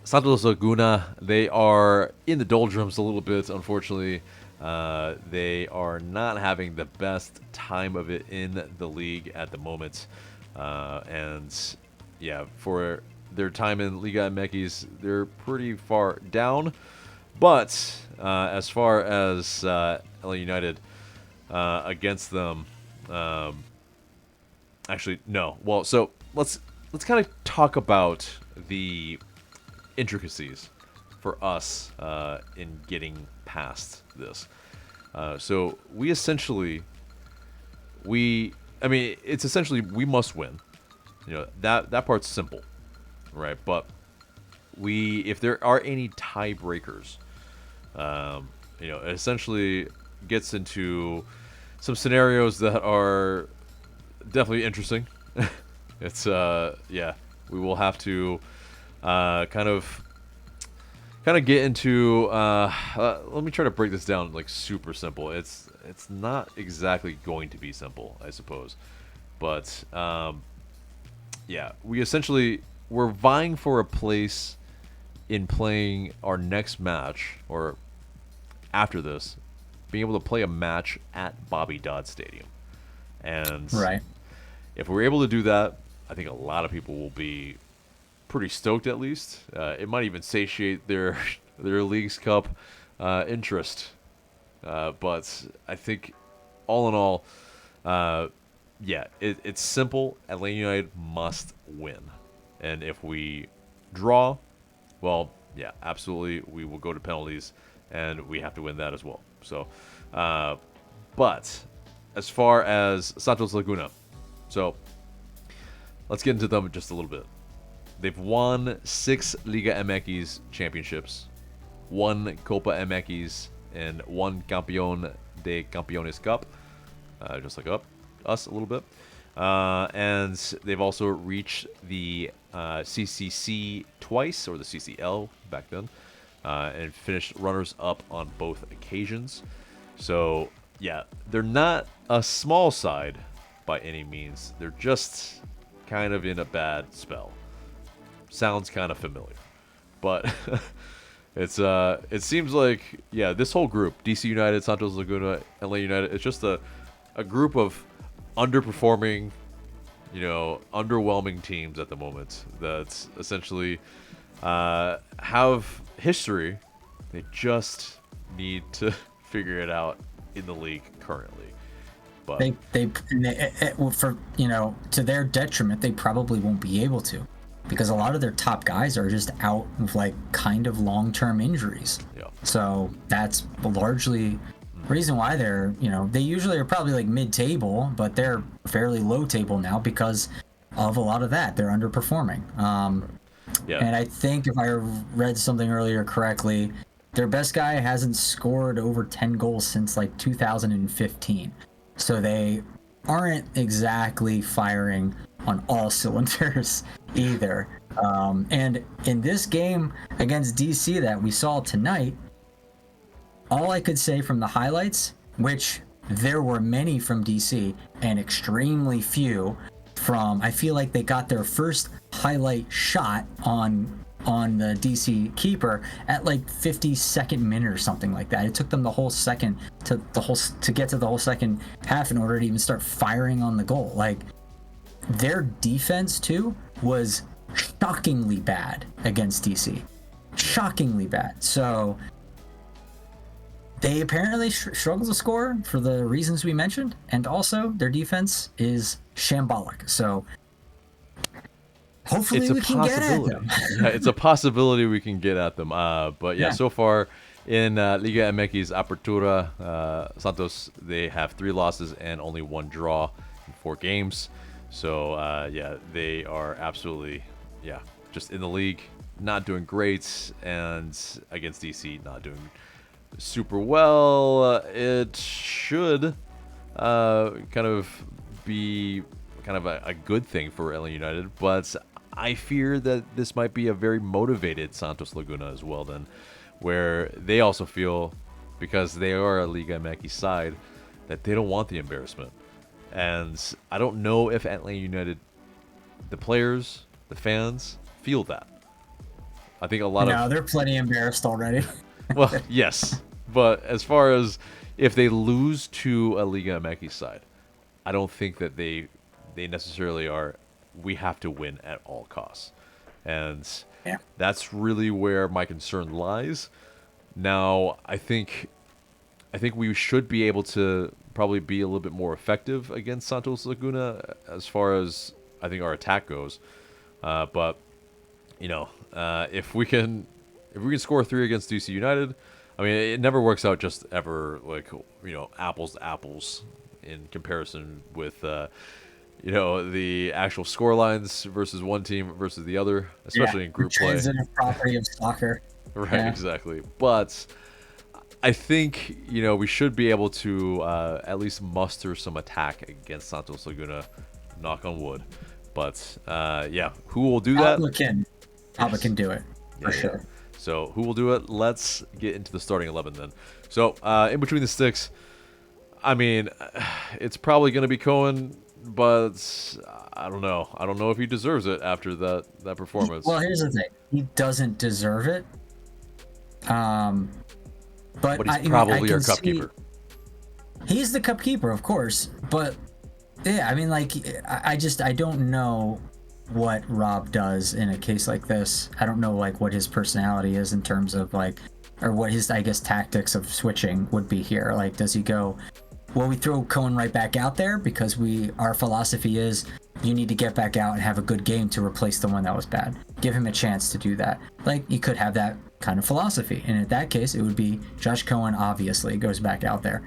Santos Laguna, they are in the doldrums a little bit, unfortunately. They are not having the best time of it in the league at the moment. For their time in Liga MX, they're pretty far down. But as far as Atl United against them... Actually, no. Well, so let's kind of talk about the intricacies for us in getting past this. So it's essentially we must win. That part's simple, right? But if there are any tiebreakers, it essentially gets into some scenarios that are definitely interesting. It's yeah, we will have to kind of get into let me try to break this down like super simple. It's not exactly going to be simple, I suppose, but yeah, we're vying for a place in playing our next match, or after this, being able to play a match at Bobby Dodd Stadium. And
Right.
if we're able to do that, I think a lot of people will be pretty stoked. At least it might even satiate their Leagues Cup interest. But I think all in all, yeah, it's simple. Atlanta United must win, and if we draw, well, yeah, absolutely, we will go to penalties, and we have to win that as well. So, but as far as Santos Laguna, so let's get into them just a little bit. They've won 6 Liga MX championships, 1 Copa MX, and 1 Campeón de Campeones Cup, just like us a little bit. And they've also reached the CCC twice, or the CCL back then, and finished runners-up on both occasions. So, yeah, they're not a small side by any means. They're just kind of in a bad spell. Sounds kind of familiar, but it seems like, yeah, this whole group, DC United, Santos Laguna, LA United, it's just a group of underperforming, underwhelming teams at the moment that essentially have history. They just need to figure it out in the league currently. But
They for to their detriment, they probably won't be able to, because a lot of their top guys are just out with like kind of long-term injuries.
Yeah.
So that's largely the reason why they're, they usually are probably like mid-table, but they're fairly low table now because of a lot of that. They're underperforming.
yeah.
And I think if I read something earlier correctly, their best guy hasn't scored over 10 goals since like 2015. So they aren't exactly firing on all cylinders either. And in this game against DC that we saw tonight, all I could say from the highlights, which there were many from DC and extremely few from, I feel like they got their first highlight shot on the DC keeper at like 52nd minute or something like that. It took them the whole second to get to the whole second half in order to even start firing on the goal. Like, their defense too was shockingly bad against DC. Shockingly bad. So they apparently struggle to score for the reasons we mentioned, and also their defense is shambolic. So hopefully we can get at them.
Yeah, it's a possibility we can get at them. But yeah, so far in Liga MX Apertura, Santos, they have 3 losses and only 1 draw in 4 games. So yeah, they are absolutely, just in the league, not doing great, and against DC, not doing super well. It should kind of be kind of a good thing for LA United, but I fear that this might be a very motivated Santos Laguna as well, then, where they also feel, because they are a Liga MX side, that they don't want the embarrassment. And I don't know if Atlanta United, the players, the fans, feel that. I think a lot of...
No, they're plenty embarrassed already.
Well, yes. But as far as if they lose to a Liga MX side, I don't think that they necessarily are, we have to win at all costs. And that's really where my concern lies. Now, I think we should be able to probably be a little bit more effective against Santos Laguna as far as I think our attack goes. But if we can score 3 against DC United, I mean, it never works out just ever like apples to apples in comparison with the actual score lines versus one team versus the other, especially in group play.
Transitive property of soccer.
Right, exactly. But I think, we should be able to at least muster some attack against Santos Laguna, knock on wood. But, yeah, who will do that?
Alba can do it, for sure.
So, who will do it? Let's get into the starting 11 then. So, in between the sticks, I mean, it's probably going to be Cohen, but I don't know. I don't know if he deserves it after that performance.
Well, here's the thing. He doesn't deserve it. But
he's probably our cup keeper.
He's the cup keeper, of course. But yeah, I mean, like, I don't know what Rob does in a case like this. I don't know, like, what his personality is in terms of, like, or what his, I guess, tactics of switching would be here. Like, does he go, well, we throw Cohen right back out there because our philosophy is you need to get back out and have a good game to replace the one that was bad. Give him a chance to do that. Like, you could have that kind of philosophy. And in that case, it would be Josh Cohen obviously goes back out there.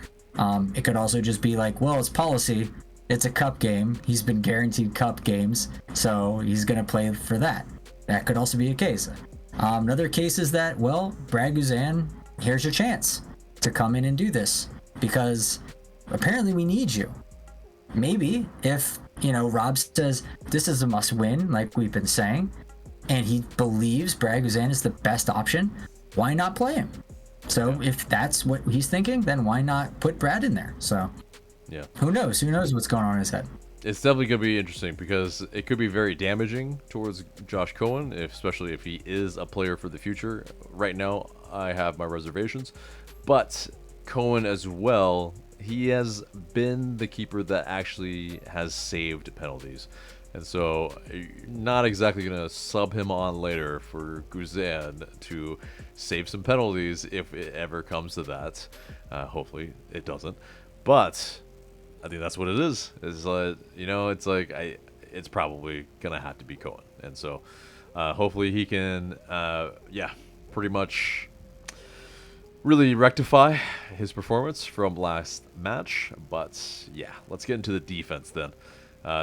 It could also just be like, well, it's policy. It's a cup game. He's been guaranteed cup games, so he's going to play for that. That could also be a case. Another case is that, well, Brad Guzan, here's your chance to come in and do this because apparently we need you. Maybe if, Rob says this is a must win, like we've been saying, and he believes Brad Guzan is the best option, why not play him? So if that's what he's thinking, then why not put Brad in there? So
yeah,
who knows? Who knows what's going on in his head?
It's definitely going to be interesting because it could be very damaging towards Josh Cohen, especially if he is a player for the future. Right now, I have my reservations. But Cohen as well, he has been the keeper that actually has saved penalties. And so you're not exactly going to sub him on later for Guzan to save some penalties if it ever comes to that. Hopefully it doesn't. But I think that's what it is. It's it's probably gonna have to be Cohen, and so hopefully he can, pretty much really rectify his performance from last match. But yeah, let's get into the defense then.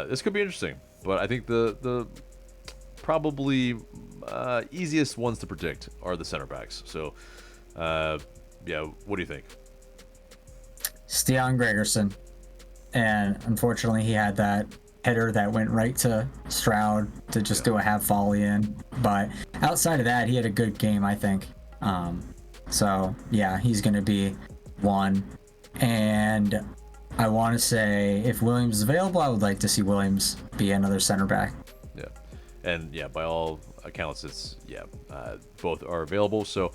This could be interesting, but I think the probably easiest ones to predict are the center backs. So what do you think?
Stian Gregerson. And unfortunately, he had that header that went right to Stroud to just do a half volley in. But outside of that, he had a good game, I think. So, yeah, he's going to be one. And I want to say if Williams is available, I would like to see Williams be another center back.
Yeah. And, yeah, by all accounts, it's, both are available. So,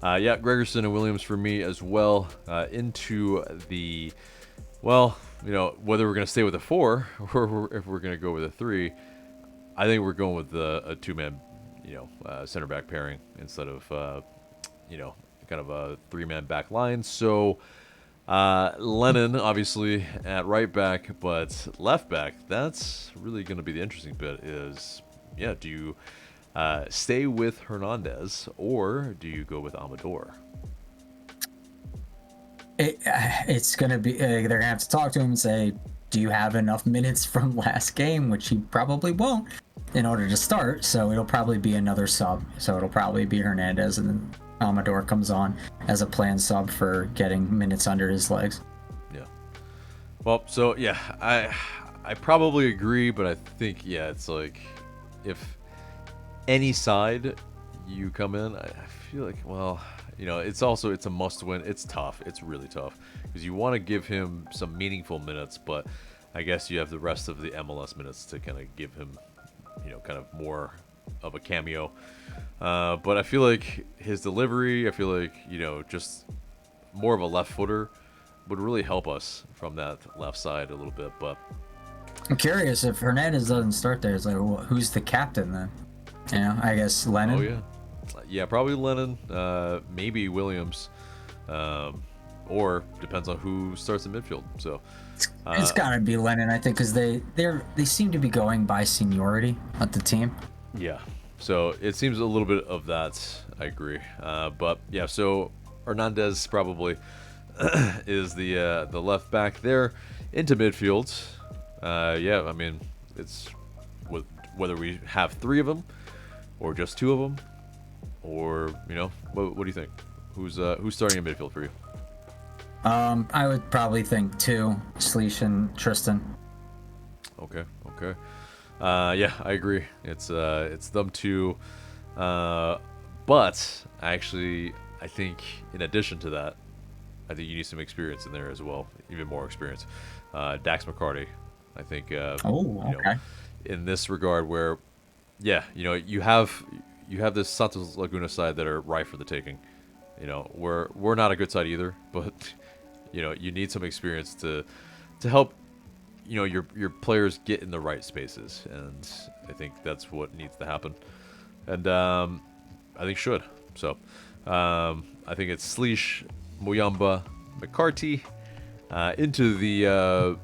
Gregerson and Williams for me as well. Into the, whether we're going to stay with a 4 or if we're going to go with a 3, I think we're going with a 2-man, center back pairing instead of, kind of a 3-man back line. So Lennon, obviously, at right back, but left back, that's really going to be the interesting bit is, do you stay with Hernandez or do you go with Amador?
It's going to be, they're going to have to talk to him and say, do you have enough minutes from last game, which he probably won't, in order to start. So it'll probably be another sub. So it'll probably be Hernandez, and then Amador comes on as a planned sub for getting minutes under his legs.
Yeah. Well, so yeah, I probably agree, but I think, it's like if any side you come in, I feel like, it's a must win. It's tough. It's really tough because you want to give him some meaningful minutes, but I guess you have the rest of the MLS minutes to kind of give him, kind of more of a cameo. But I feel like his delivery, just more of a left footer would really help us from that left side a little bit. But
I'm curious if Hernandez doesn't start there. It's like, well, who's the captain then? I guess Lennon.
Oh yeah. Yeah, probably Lennon, maybe Williams, or depends on who starts in midfield. So
it's gotta be Lennon, I think, because they seem to be going by seniority at the team.
Yeah, so it seems a little bit of that. I agree, but yeah, so Hernandez probably is the left back there into midfield. I mean, it's whether we have 3 of them or just 2 of them. Or, what do you think? Who's starting in midfield for you?
I would probably think 2, Sleesh and Tristan.
Okay. Yeah, I agree. It's them two. But actually, I think in addition to that, I think you need some experience in there as well, even more experience. Dax McCarty, I think.
Okay.
In this regard, where, yeah, you have this Santos Laguna side that are ripe for the taking. We're not a good side either, but you need some experience to help your players get in the right spaces, and I think that's what needs to happen, and I think should. So I think it's Sleesh, Muyamba, McCarty into the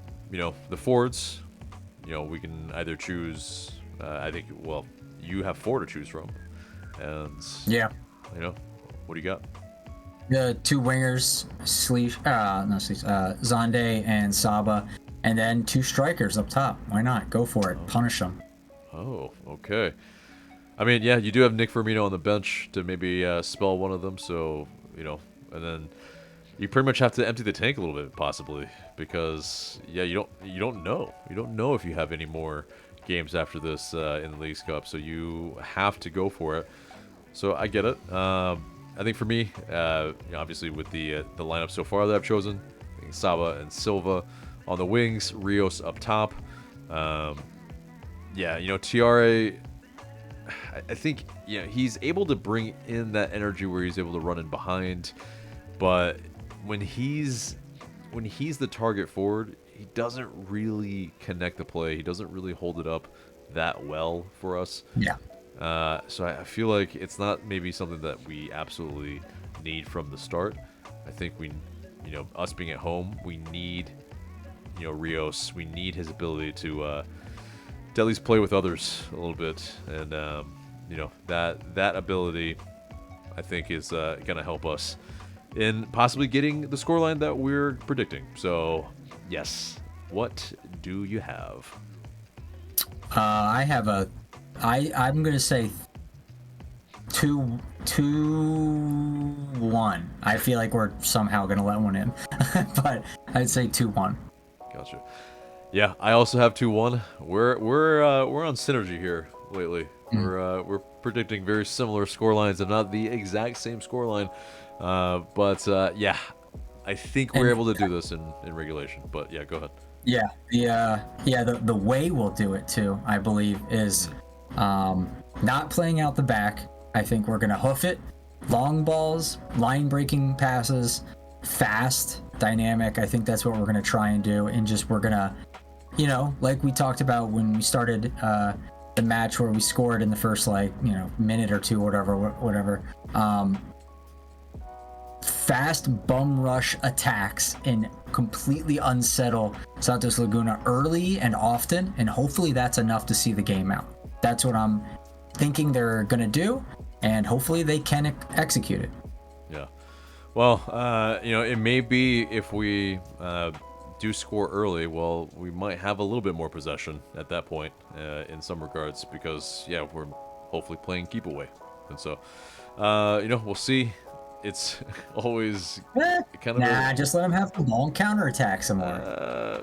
the forwards. We can either choose. I think you have 4 to choose from, and
Yeah.
What do you got?
The 2 wingers, Zonde and Saba, and then 2 strikers up top. Why not? Go for it. Punish them.
Oh, okay. I mean, yeah, you do have Nick Firmino on the bench to maybe spell one of them, so and then you pretty much have to empty the tank a little bit, possibly, because you don't know if you have any more games after this in the Leagues Cup, so you have to go for it. So I get it. I think for me, obviously with the lineup so far that I've chosen, I think Saba and Silva on the wings, Rios up top. Tiare, I think he's able to bring in that energy where he's able to run in behind, but when he's the target forward, he doesn't really connect the play. He doesn't really hold it up that well for us.
Yeah.
So I feel like it's not maybe something that we absolutely need from the start. I think we, us being at home, we need, Rios. We need his ability to at least play with others a little bit, and that ability, I think, is gonna help us in possibly getting the scoreline that we're predicting. So, yes, what do you have?
I have I'm gonna say 2-1. I feel like we're somehow gonna let one in, but I'd say 2-1.
Gotcha. Yeah, I also have 2-1. We're on synergy here lately. We're predicting very similar scorelines and not the exact same scoreline. But I think we're able to do this in regulation. But yeah, go ahead.
Yeah, the way we'll do it too, I believe, is not playing out the back. I think we're gonna hoof it, long balls, line breaking passes, fast, dynamic. I think that's what we're gonna try and do, and we're gonna, like we talked about when we started the match where we scored in the first minute or two, or whatever. Fast bum rush attacks and completely unsettle Santos Laguna early and often, and hopefully that's enough to see the game out. That's what I'm thinking they're gonna do, and hopefully they can execute it.
Yeah. Well, it may be if we do score early, well, we might have a little bit more possession at that point in some regards, because we're hopefully playing keep away, and so we'll see. It's always kind of
just let them have the long counterattack some more.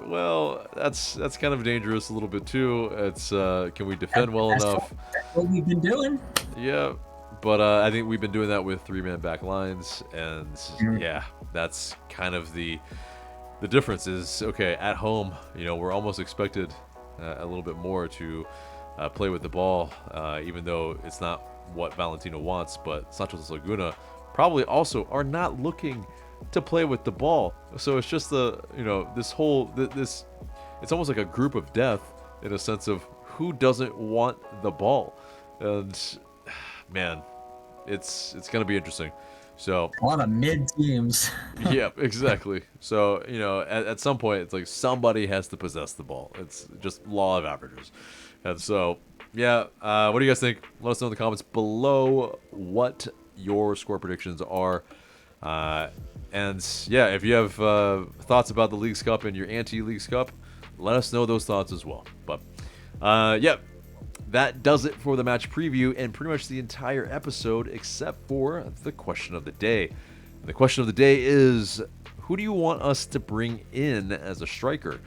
Well, that's kind of dangerous a little bit too. It's can we defend well enough?
That's what we've been doing.
Yeah, but I think we've been doing that with 3-man back lines, and that's kind of the difference. Is okay at home. We're almost expected a little bit more to play with the ball, even though it's not what Valentino wants. But Santos Laguna probably also are not looking to play with the ball. So it's just this it's almost like a group of death in a sense of who doesn't want the ball. And man, it's going to be interesting. So
a lot of mid teams.
Yeah, exactly. So, at some point it's like somebody has to possess the ball. It's just law of averages. And so, what do you guys think? Let us know in the comments below what your score predictions are, and if you have thoughts about the Leagues Cup and your anti-Leagues Cup, let us know those thoughts as well. But that does it for the match preview and pretty much the entire episode, except for the question of the day. The question of the day is, who do you want us to bring in as a striker?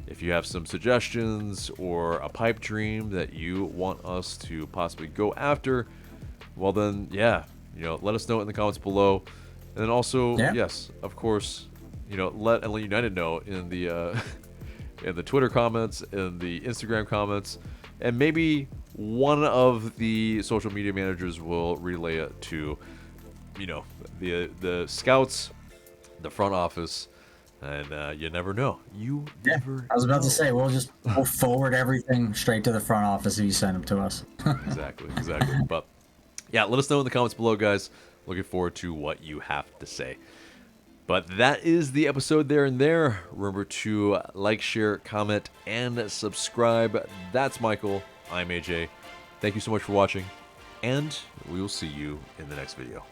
If you have some suggestions or a pipe dream that you want us to possibly go after, well then, yeah, let us know in the comments below. And then also, yes, of course, let Atl United know in the in the Twitter comments, in the Instagram comments, and maybe one of the social media managers will relay it to, the scouts, the front office, and you never know. You never.
I was about
know.
to say we'll forward everything straight to the front office if you send them to us.
Exactly. But yeah, let us know in the comments below, guys. Looking forward to what you have to say. But that is the episode there and there. Remember to like, share, comment, and subscribe. That's Michael. I'm AJ. Thank you so much for watching, and we will see you in the next video.